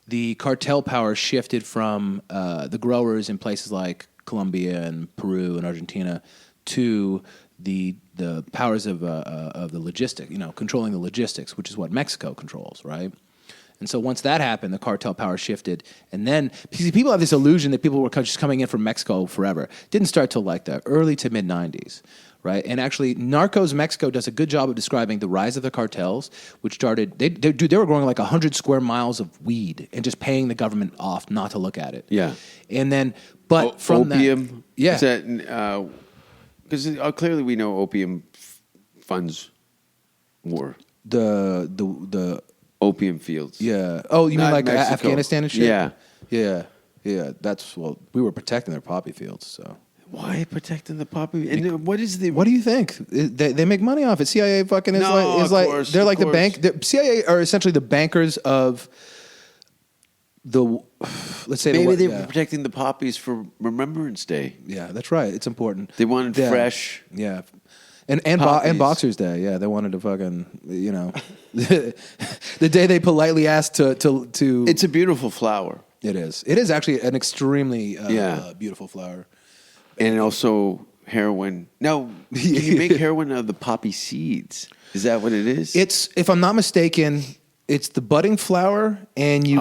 the cartel power shifted from the growers in places like Colombia and Peru and Argentina to the powers of the logistic, controlling the logistics, which is what Mexico controls, right? And so once that happened, the cartel power shifted. And then, because people have this illusion that people were just coming in from Mexico forever. It didn't start till like the early to mid 90s, right? And actually, Narcos Mexico does a good job of describing the rise of the cartels, which started, they were growing like 100 square miles of weed and just paying the government off not to look at it. Yeah. And then, but from opium. that, yeah. Is that, because clearly we know opium funds war. The Opium fields. yeah. Oh, you mean Not like Mexico. Afghanistan and shit? Yeah. Yeah. That's, well, we were protecting their poppy fields, so. Why protecting the poppy? And what is the? What do you think? They make money off it. CIA fucking is No, is of like course, they're of like the course. bank. The CIA are essentially the bankers of the. Let's say Maybe they yeah. were protecting the poppies for Remembrance Day. Yeah, that's right. It's important. They wanted Yeah. fresh. Yeah. And poppies. Boxers Day, yeah, they wanted to fucking, you know, the day they politely asked to. It's a beautiful flower, It is actually an extremely Yeah. beautiful flower. and also heroin. Now, can you make heroin out of the poppy seeds? Is that what it is? It's, if I'm not mistaken, it's the budding flower, and you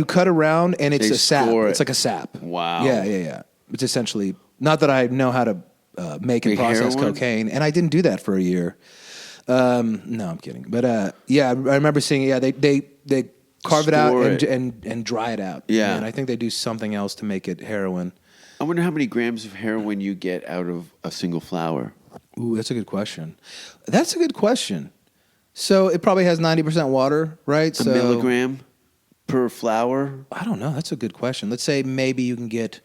cut around, and it's They a sap. store it. It's like a sap. Wow. Yeah. It's essentially, not that I know how to make and Make process heroin? cocaine, and I didn't do that for a year. No, I'm kidding. But yeah, I remember seeing. Yeah, they carve it out Store and, it. and dry it out. Yeah. And I think they do something else to make it heroin. I wonder how many grams of heroin you get out of a single flower. Ooh, that's a good question. So it probably has 90% water, right? A So milligram per flower. I don't know. That's a good question. Let's say maybe you can get,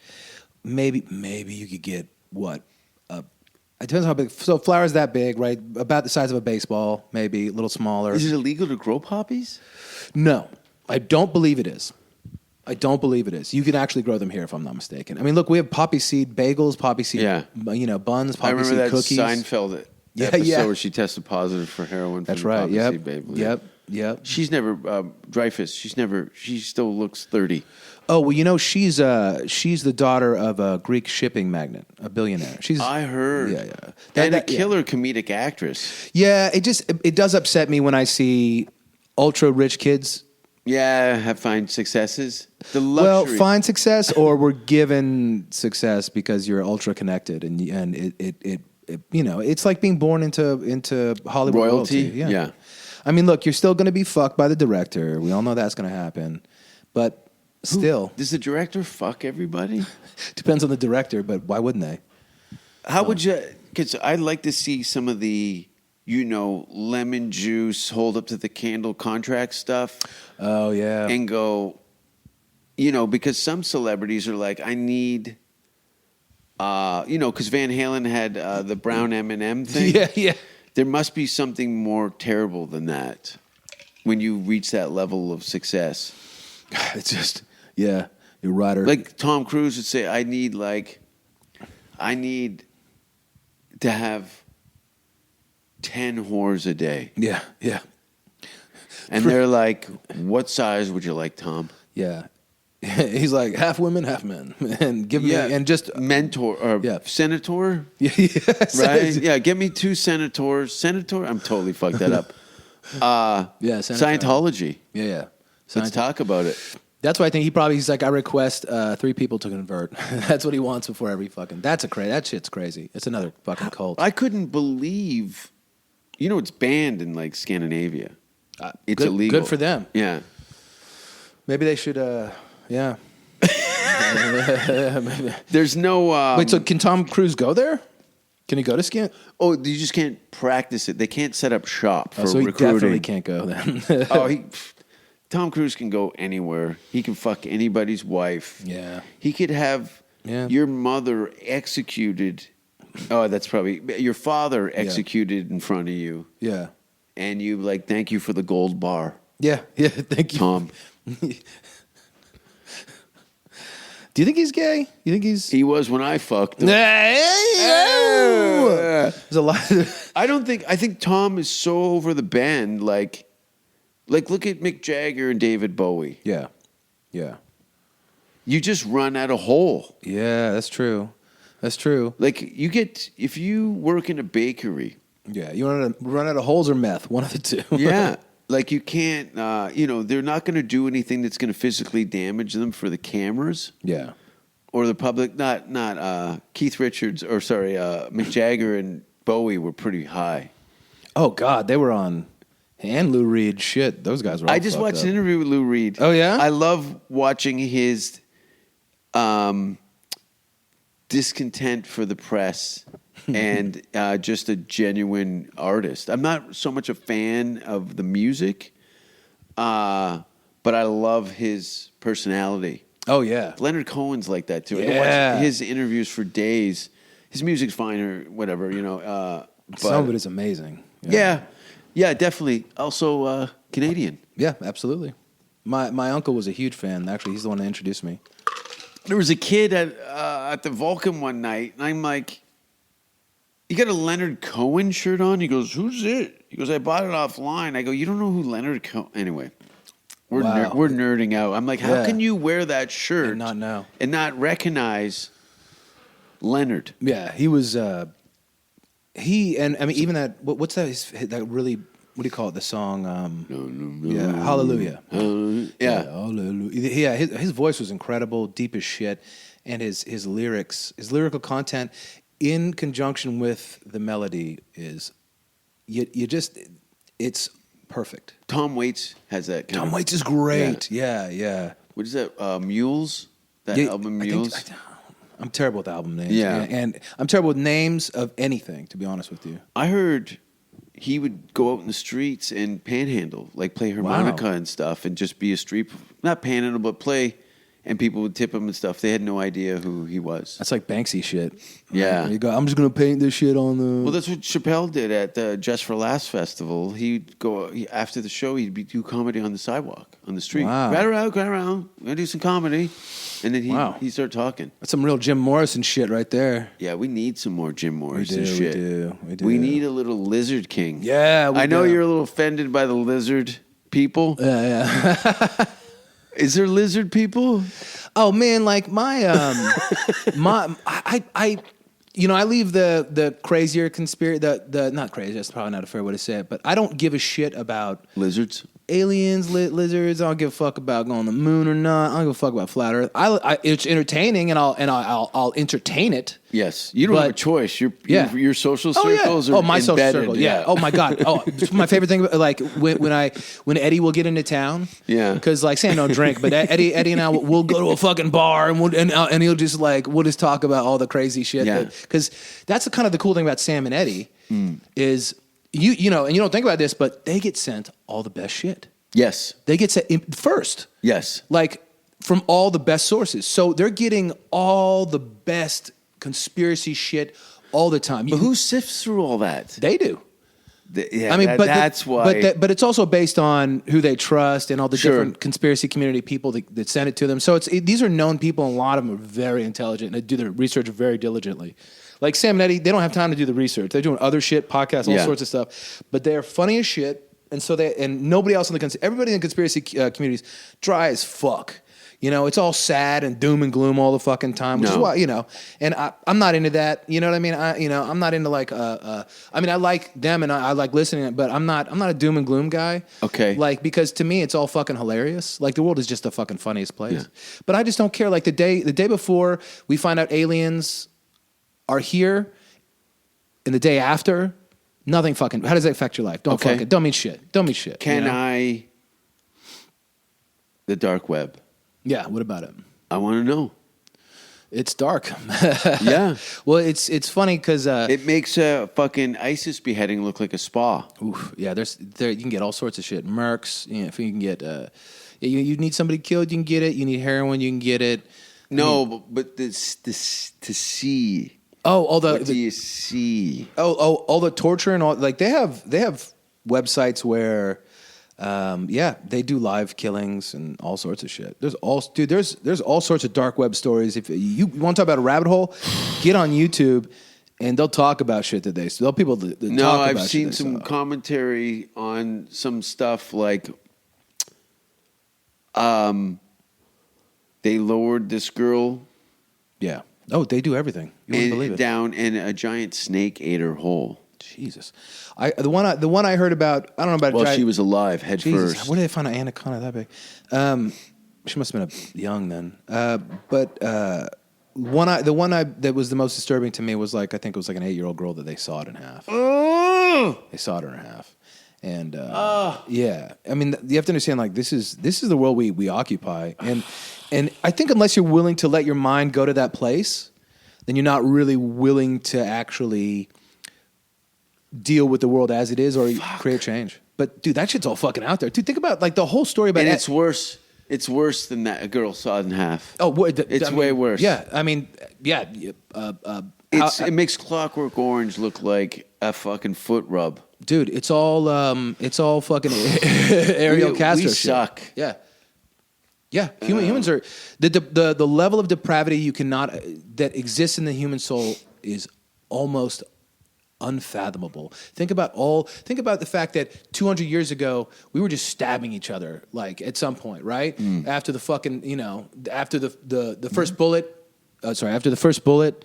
maybe you could get what? It depends on how big. So flowers that big, right? About the size of a baseball, maybe a little smaller. Is it illegal to grow poppies? No, I don't believe it is. You can actually grow them here, if I'm not mistaken. I mean, look, we have poppy seed bagels, poppy seed, buns, I poppy remember seed that cookies. Seinfeld Yeah, episode yeah. where she tested positive for heroin. That's from right. the poppy seed bagel. Yep. She's never Dreyfus. She still looks 30. Oh well, she's the daughter of a Greek shipping magnate, a billionaire. I heard. Yeah. And a yeah. killer comedic actress. Yeah, it does upset me when I see ultra rich kids. Yeah, have find successes. The luxury. Well, find success, or we're given success because you're ultra connected, and it it's like being born into Hollywood royalty. Yeah. I mean, look, you're still going to be fucked by the director. We all know that's going to happen, but still, Does the director fuck everybody? depends on the director. But why wouldn't they? How would you? Because I'd like to see some of the, lemon juice, hold up to the candle contract stuff. Oh yeah, And go, because some celebrities are like, I need, because Van Halen had the brown M&M thing. yeah. There must be something more terrible than that when you reach that level of success. It's just you're right. Like Tom Cruise would say, I need to have 10 whores a day. yeah. And they're like, what size would you like, Tom? Yeah. He's like half women, half men, and give me and just mentor or senator, yeah, right? Yeah, give me 2 senators. Senator, I'm totally fucked that up. senator. Scientology. Yeah. Let's talk about it. That's why I think he's like, I request 3 people to convert. That's what he wants before every fucking. That shit's crazy. It's another fucking cult. I couldn't believe, it's banned in like Scandinavia. It's illegal. Good for them. Yeah. Maybe they should. Yeah. There's no. Wait, so can Tom Cruise go there? Can he go to Scan? Oh, you just can't practice it. They can't set up shop for So he recruiting. definitely can't go then. Tom Cruise can go anywhere. He can fuck anybody's wife. Yeah. He could have your mother executed. Oh, that's probably your father executed in front of you. Yeah. And you thank you for the gold bar. Yeah. Thank you, Tom. Do you think he's gay? You think he's? He was when I fucked him. There's a lot. I think Tom is so over the bend. Like look at Mick Jagger and David Bowie. Yeah. You just run out of hole. Yeah, that's true. Like if you work in a bakery. Yeah, you run out of holes or meth, one of the two. Yeah. Like you can't, they're not going to do anything that's going to physically damage them for the cameras Yeah. or the public. Not Keith Richards or Mick Jagger and Bowie were pretty high. Oh God, they were on, and Lou Reed. Shit, those guys were. All I just fucked watched up. an interview with Lou Reed. Oh yeah, I love watching his discontent for the press and just a genuine artist. I'm not so much a fan of the music, but I love his personality. Oh yeah, Leonard Cohen's like that too. I can Yeah. watch his interviews for days. His music's fine or whatever, but some of it is amazing. yeah, definitely. Also Canadian. Yeah, absolutely. My uncle was a huge fan. Actually, he's the one that introduced me. There was a kid at the Vulcan one night, and I'm like, "You got a Leonard Cohen shirt on?" He goes, "Who's it?" He goes, "I bought it offline." I go, "You don't know who Leonard Cohen?" Anyway, we're Wow. we're nerding out. I'm like, "How Yeah. can you wear that shirt And not know. and not recognize Leonard?" Yeah, he was. Even that. What's that? That really. What do you call it? The song. Yeah, Hallelujah. Yeah. Hallelujah. Yeah, his voice was incredible, deep as shit, and his lyrics, his lyrical content, in conjunction with the melody, is you just it's perfect. Tom Waits has that. Tom Waits is great. Yeah. What is that? Mules. That Yeah, album, I think- Mules. I'm terrible with album names. Yeah. and I'm terrible with names of anything. To be honest with you. I heard he would go out in the streets and panhandle, like play harmonica Wow. and stuff, and just be a street, not panhandle, but play, and people would tip him and stuff. They had no idea who he was. That's like Banksy shit. Yeah. You go, I'm just gonna paint this shit on the. Well, that's what Chappelle did at the Just for Laughs festival. He'd go after the show. He'd do comedy on the sidewalk, on the street. Wow. Right around. We're gonna do some comedy, and then Wow. he'd start talking. That's some real Jim Morrison shit right there. Yeah, we need some more Jim Morrison we shit. do. We need a little Lizard King. Yeah, we I know do. you're a little offended by the lizard people. Yeah. Is there lizard people? Oh man, like my I leave the crazier conspiracy the not crazy. That's probably not a fair way to say it, but I don't give a shit about Lizards? aliens, lizards. I don't give a fuck about going to the moon or not. I don't give a fuck about flat Earth. It's entertaining, and I'll entertain it. Yes. You don't have a But- choice. Yeah. Your social circles are my social embedded, circle. Yeah. Oh my god. Oh, it's my favorite thing. Like when Eddie will get into town. Yeah. Because like Sam don't drink, but Eddie and I will go to a fucking bar and he'll just we'll just talk about all the crazy shit. Yeah. Because that's kind of the cool thing about Sam and Eddie is you know, and you don't think about this, but they get sent all the best shit. Yes. They get sent first. Yes. Like from all the best sources. So they're getting all the best conspiracy shit all the time. But who sifts through all that? They do. Yeah, I mean, but that's why. But it's also based on who they trust and all the Sure. different conspiracy community people that send it to them. So these are known people, and a lot of them are very intelligent and they do their research very diligently. Like Sam and Eddie, they don't have time to do the research. They're doing other shit, podcasts, all Yeah. sorts of stuff. But they're funny as shit, and nobody else in everybody in the conspiracy community is dry as fuck. You know, it's all sad and doom and gloom all the fucking time, which is No. why, and I'm not into that. You know what I mean? I'm not into like, I like them and I like listening, but I'm not a doom and gloom guy. Okay. Like, because to me, it's all fucking hilarious. Like the world is just the fucking funniest place. But I just don't care. Like the day before we find out aliens are here and the day after, nothing fucking, how does that affect your life? Don't mean shit. Don't mean shit. Can you know? I? The dark web. Yeah. What about it? I want to know. It's dark. Yeah. Well, it's funny because It makes a fucking ISIS beheading look like a spa. oof, yeah, you can get all sorts of shit. Mercs, if you can get, you need somebody killed, you can get it. You need heroin, you can get it. No, but this to see. Oh, all What do you see? all the torture and all. Like they have websites where, they do live killings and all sorts of shit. There's all sorts of dark web stories. If you want to talk about a rabbit hole, get on YouTube. And they'll talk about shit that they saw. People that No, talk I've about seen shit they some saw. commentary on some stuff like they lowered this girl Yeah. Oh, they do everything. You wouldn't believe it. down and a giant snake ate her whole. Jesus. The one I heard about, I don't know about. Well, she was alive, head Jesus, first. where did they find an anaconda that big? She must have been young then. But the one that was the most disturbing to me was like, I think it was like an 8-year-old girl that they sawed in half. They sawed her in half. And yeah, I mean, you have to understand, like, this is the world we occupy, and I think unless you're willing to let your mind go to that place, then you're not really willing to actually deal with the world as it is or create change. But dude, that shit's all fucking out there. Dude, think about like the whole story about. And it's worse. It's worse than that. A girl sawed in half. Oh, it's way worse. Yeah, I mean, yeah. It makes Clockwork Orange look like a fucking foot rub. Dude, it's all fucking Ariel Castro. We suck. Shit. Yeah, yeah. Humans are the level of depravity you cannot that exists in the human soul is almost unfathomable. Think about the fact that 200 years ago we were just stabbing each other like at some point, right? After the fucking after the first bullet. After the first bullet.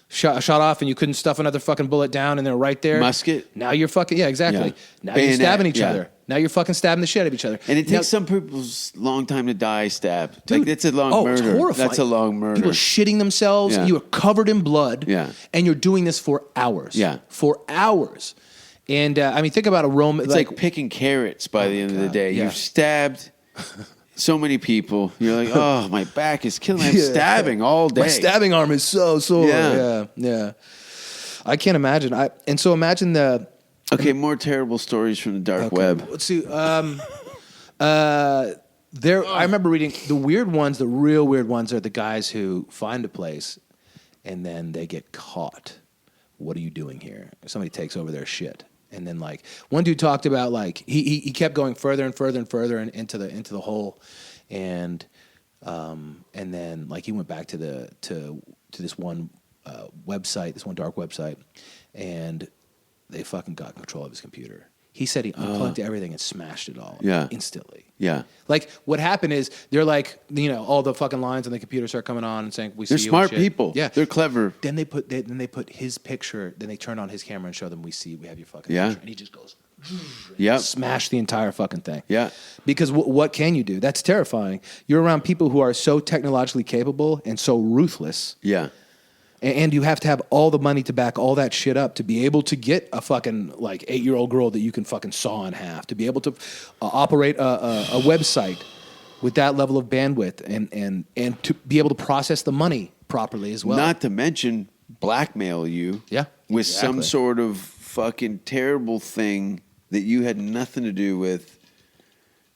Shot off and you couldn't stuff another fucking bullet down and they're right there. Musket. Now you're fucking, yeah, exactly. Yeah. Now Bayonet, you're stabbing each yeah. other. Now you're fucking stabbing the shit out of each other. And it takes some people's long time to die stabbed. Dude, like, that's a long murder. It's horrifying. That's a long murder. People are shitting themselves. Yeah. You are covered in blood. Yeah. And you're doing this for hours. Yeah. For hours. And I mean, think about a Roman. It's like picking carrots by the end of the day. Yeah. You've stabbed so many people. You're like, oh, my back is killing me. I'm stabbing all day. My stabbing arm is so sore. Yeah. Yeah. I can't imagine. So imagine the. Okay, more terrible stories from the dark web. Let's see. I remember reading the weird ones. The real weird ones are the guys who find a place and then they get caught. What are you doing here? Somebody takes over their shit. And then, like, one dude talked about, like, he kept going further and further and further into the hole, and then, like, he went back to this one website, this one dark website, and they fucking got control of his computer. He said he unplugged everything and smashed it all instantly. Yeah. Like, what happened is they're like, all the fucking lines on the computer start coming on and saying, They're see you smart and shit. people. Yeah. They're clever. Then they put his picture, then they turn on his camera and show them, we have your fucking Yeah. picture. And he just goes, Yeah. smash the entire fucking thing. Yeah. Because what can you do? That's terrifying. You're around people who are so technologically capable and so ruthless. Yeah. And you have to have all the money to back all that shit up to be able to get a fucking like 8-year-old girl that you can fucking saw in half, to be able to operate a website with that level of bandwidth and to be able to process the money properly as well. Not to mention blackmail you with some sort of fucking terrible thing that you had nothing to do with.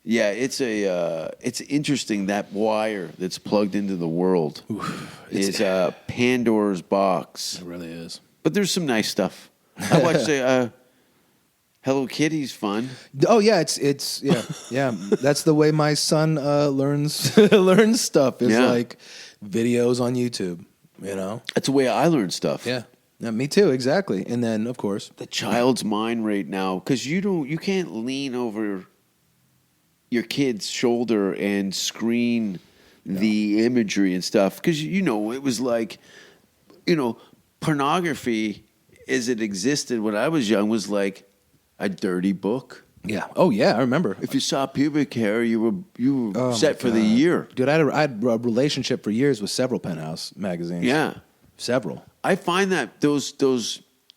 Yeah, it's interesting that wire that's plugged into the world is Pandora's box. It really is. But there's some nice stuff. I watched Hello Kitty's fun. Oh yeah, it's yeah. That's the way my son learns stuff. Is like videos on YouTube. That's the way I learn stuff. Yeah, me too. Exactly. And then of course the child's mind right now, because you can't lean over your kid's shoulder and screen the imagery and stuff, because it was like pornography as it existed when I was young was like a dirty book. Yeah. Oh yeah, I remember. If you saw pubic hair, you were set for the year. Dude, I had a relationship for years with several Penthouse magazines. Yeah, several. I find that those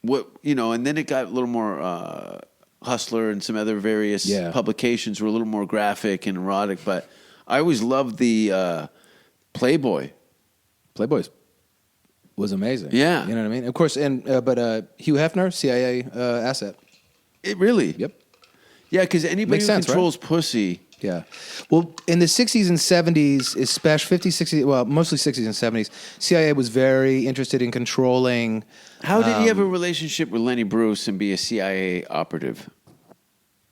and then it got a little more. Hustler and some other various publications were a little more graphic and erotic, but I always loved the Playboy. Playboy's was amazing. Yeah. You know what I mean? Of course, but Hugh Hefner, CIA asset. It really? Yep. Yeah, because anybody who controls pussy. Yeah. Well, in the 60s and 70s, especially 50s, 60s, well, mostly 60s and 70s, CIA was very interested in controlling. How did he have a relationship with Lenny Bruce and be a CIA operative?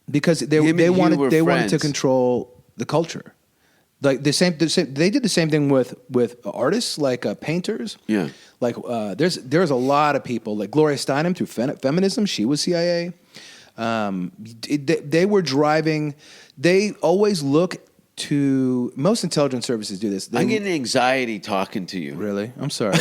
Because they wanted to control the culture. Like the same, they did the same thing with artists, like painters. Yeah. Like there's a lot of people, like Gloria Steinem through feminism. She was CIA. They were driving. They always look to most intelligence services do this. I'm getting anxiety talking to you. Really? I'm sorry.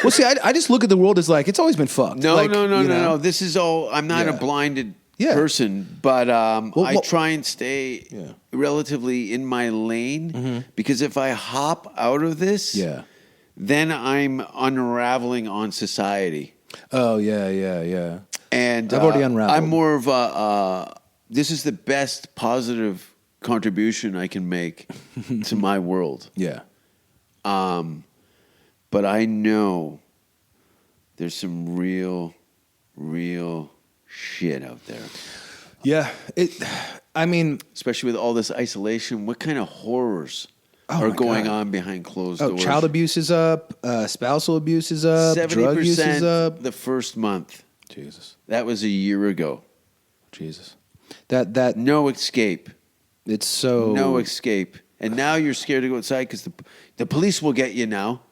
Well, see, I just look at the world as like it's always been fucked. No, Like, no, no, you no, know? no. This is all. I'm not a Yeah. blinded Yeah. person, but I well- try and stay Yeah. relatively in my lane because if I hop out of this, Yeah. then I'm unraveling on society. Oh yeah. And I've already unraveled. I'm more of a. This is the best positive contribution I can make to my world. Yeah. But I know there's some real shit out there. Yeah. I mean, Especially with all this isolation. What kind of horrors Oh, are my going God. on behind closed doors? child abuse is up. Spousal abuse is up. 70% Drug use is up. the first month. Jesus. That was a year ago. Jesus. That No escape. it's so No escape. And now you're scared to go outside because the police will get you now.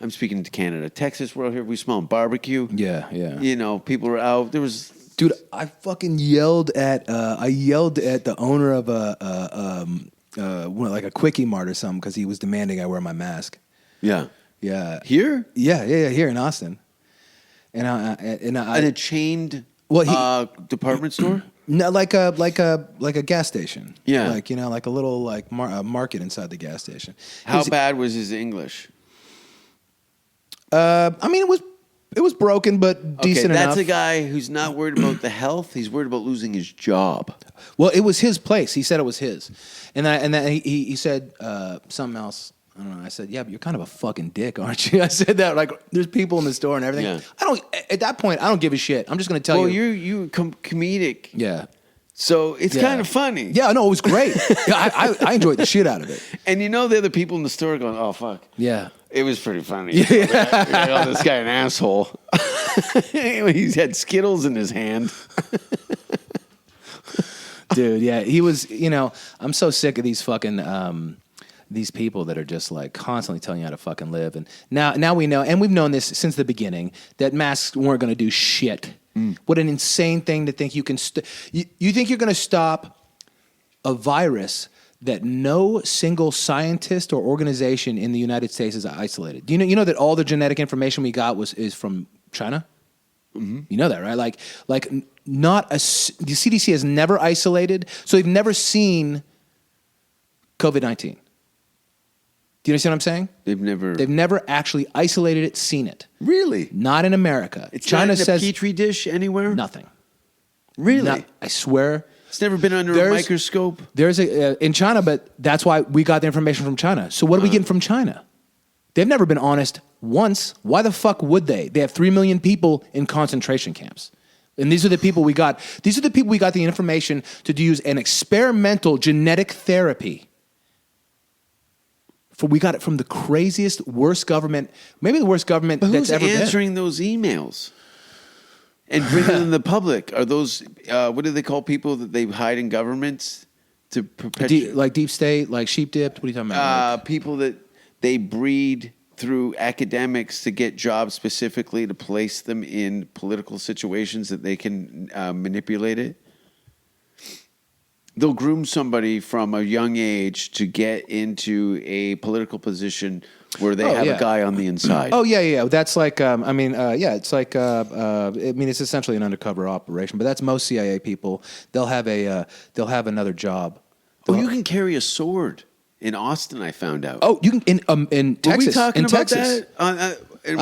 I'm speaking to Canada. Texas, we're out here. We smell barbecue. Yeah. You know, people are out. There was... Dude, I fucking yelled at the owner of like a Quickie Mart or something because he was demanding I wear my mask. Yeah. Yeah. Here? Yeah, here in Austin. And I In a chained department store? no, like a gas station. Yeah. like like a little like market inside the gas station. How bad was his English? I mean, it was broken, but decent that's enough. a guy who's not worried about the health. He's worried about losing his job. Well, it was his place. He said it was his, and then he said something else. I don't know. I said, yeah, but you're kind of a fucking dick, aren't you? I said that like there's people in the store and everything. Yeah. I don't. At that point, I don't give a shit. I'm just going to tell you. You're comedic. Yeah. So it's Yeah. kind of funny. Yeah. No, it was great. Yeah, I enjoyed the shit out of it. And the other people in the store are going, oh, fuck. Yeah. It was pretty funny. Yeah. Oh, this guy an asshole. He's had Skittles in his hand. Dude, yeah, he was. I'm so sick of these fucking these people that are just like constantly telling you how to fucking live. And now we know, and we've known this since the beginning, that masks weren't going to do shit. What an insane thing to think you can. You think you're going to stop a virus that no single scientist or organization in the United States has isolated? Do you know that all the genetic information we got is from China? Mm-hmm. You know that, right? Like not the CDC has never isolated, so they've never seen COVID-19. Do you understand what I'm saying? They've never actually isolated it, seen it. Really? Not in America. It's China not in a says Petri dish anywhere? nothing. Really? I swear. It's never been under a microscope? There's in China, but that's why we got the information from China. So what are we getting from China? They've never been honest once. Why the fuck would they? They have 3 million people in concentration camps. And these are the people we got. These are the people we got the information to use an experimental genetic therapy. We got it from the craziest, worst government, maybe the worst government But that's who's ever been. answering those emails? And bringing them to the public? Are those, what do they call people that they hide in governments to perpetuate? Like deep state, like sheep dipped. What are you talking about? People that they breed through academics to get jobs specifically to place them in political situations that they can manipulate it. They'll groom somebody from a young age to get into a political position where they have a guy on the inside. Oh yeah. That's like, it's like, it's essentially an undercover operation. But that's most CIA people. They'll have another job. You can carry a sword in Austin. I found out. Oh, you can in Texas. Were we talking in about Texas. that? I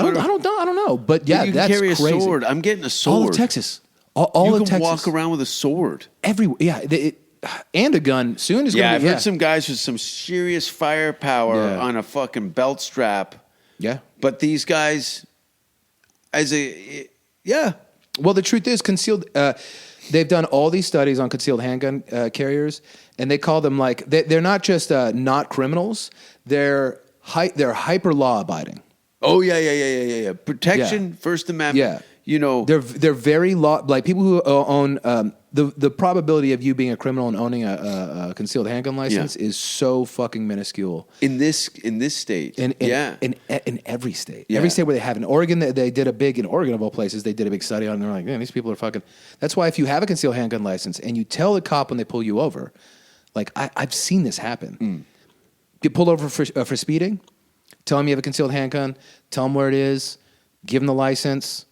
don't know. But yeah, you can that's carry crazy. a sword. I'm getting a sword. All of Texas. All you of can Texas. walk around with a sword. Everywhere. Yeah. And a gun soon is Yeah, going to be. I've heard some guys with some serious firepower on a fucking belt strap. Yeah. But these guys, Well, the truth is, concealed. They've done all these studies on concealed handgun carriers, and they call them like they're not just not criminals. They're hyper law abiding. Oh yeah. Protection, First Amendment. Yeah. They're very like people who own the probability of you being a criminal and owning a concealed handgun license is so fucking minuscule in this state. in every state. Yeah. Every state where they have in Oregon, they did in Oregon of all places, they did a big study on it, and they're like, man, these people are fucking. That's why if you have a concealed handgun license and you tell the cop when they pull you over, like I've seen this happen. Get pulled over for speeding. Tell them you have a concealed handgun. Tell them where it is. Give them the license.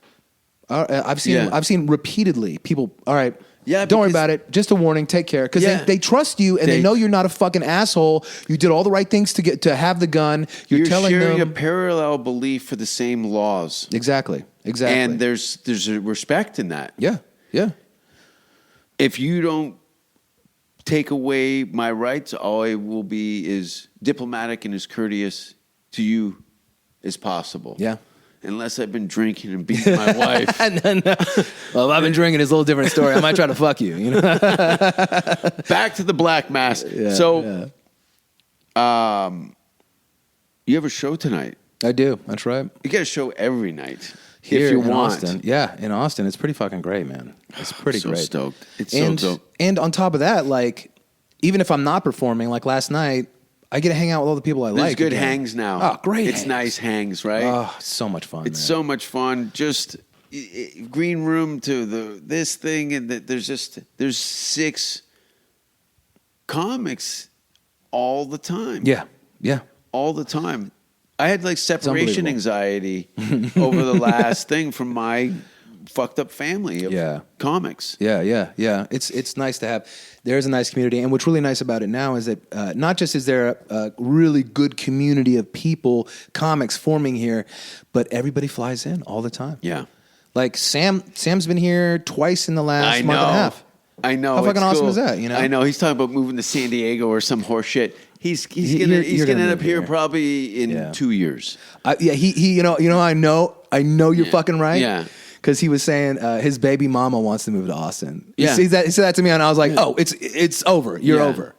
I've seen repeatedly people. All right. Yeah, don't worry because- about it. Just a warning. Take care, because Yeah. they trust you and they know you're not a fucking asshole. You did all the right things to have the gun. You're telling sharing them a parallel belief for the same laws, exactly. and there's a respect in that. Yeah. If you don't take away my rights, all I will be is diplomatic and as courteous to you as possible. Yeah. Unless I've been drinking and beating my wife. No. Well, if I've been drinking, it's a little different story. I might try to fuck you. You know. Back to the black mass. Yeah, So, you have a show tonight. I do. That's right. You got a show every night Here if you in want. Austin. Yeah, in Austin, it's pretty fucking great, man. It's pretty so great. Stoked. It's and, so dope. And on top of that, like, even if I'm not performing, like last night, I get to hang out with all the people I There's like. good again. hangs now. Oh, great. It's hangs. nice hangs, right? Oh, it's so much fun. It's man. so much fun. Just green room to this thing, and there's 6 comics all the time. Yeah. All the time. I had like separation unbelievable. anxiety over the last thing from my fucked up family of comics. Yeah. It's nice to have. There's a nice community, and what's really nice about it now is that not just is there a really good community of people, comics forming here, but everybody flies in all the time. Yeah. Like Sam's been here twice in the last month and a half. I know. How fucking it's awesome cool. is that? You know. I know. He's talking about moving to San Diego or some horse shit. He's You're gonna gonna end up move here here. probably in 2 years. He I know you're fucking right. Yeah. Because he was saying his baby mama wants to move to Austin. Yeah. He said that to me, and I was like, "Oh, it's over. You're over."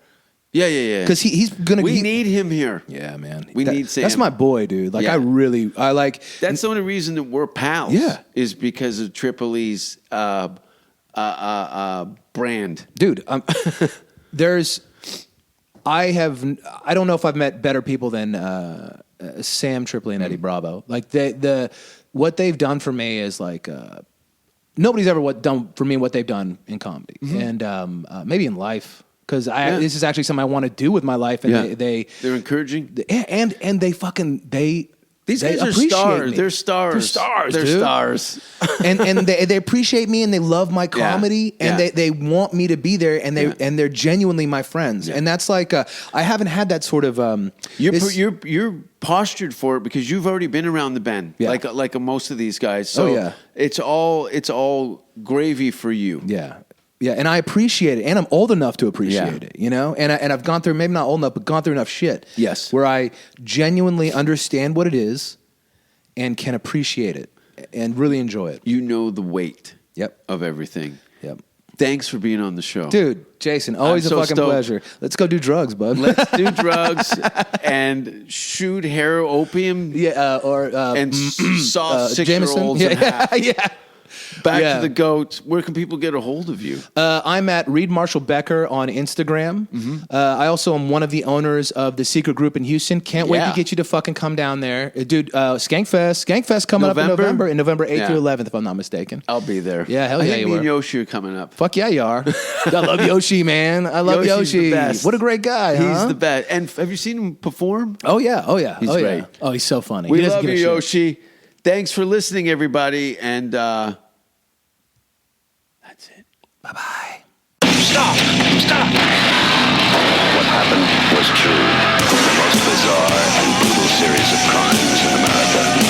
Yeah. Because he's gonna. We need him here. Yeah, man. We need Sam. That's my boy, dude. Like Yeah. I like. That's the only reason that we're pals. Yeah. Is because of Tripoli's brand. Dude. I don't know if I've met better people than Sam Tripoli and Eddie Bravo. Like what they've done for me is like nobody's ever done for me what they've done in comedy and maybe in life, because this is actually something I want to do with my life, and they're encouraging. And they fucking These they guys are appreciate stars. me. They're stars. They're stars. They're dude. stars. and they appreciate me, and they love my comedy, and they want me to be there, and they're genuinely my friends, and that's like I haven't had that sort of You're postured for it because you've already been around the bend, like most of these guys. So it's all gravy for you. Yeah, and I appreciate it, and I'm old enough to appreciate it, you know? And I've gone through, maybe not old enough, but gone through enough shit. Yes. Where I genuinely understand what it is and can appreciate it and really enjoy it. You know the weight Yep. of everything. Yep. Thanks for being on the show. Dude, Jason, always I'm a so fucking stoked. pleasure. Let's go do drugs, bud. Let's do drugs and shoot opium and soft 6-year-olds in half. Yeah. Back to the goat. Where can people get a hold of you? I'm at Reed Marshall Becker on Instagram. I also am one of the owners of the Secret Group in Houston. Can't wait to get you to fucking come down there. Dude, Skankfest coming up in November 8th through 11th, if I'm not mistaken. I'll be there. Yeah, hell yeah, I think you me were. and Yoshi are coming up. Fuck yeah, you are. I love Yoshi, man. I love Yoshi's Yoshi. the best. What a great guy, He's huh? the best. And have you seen him perform? Oh, yeah. He's oh, great. Yeah. Oh, he's so funny. We He doesn't love you, give a shit. Yoshi. Thanks for listening, everybody. And that's it. Bye-bye. Stop! What happened was true. The most bizarre and brutal series of crimes in America.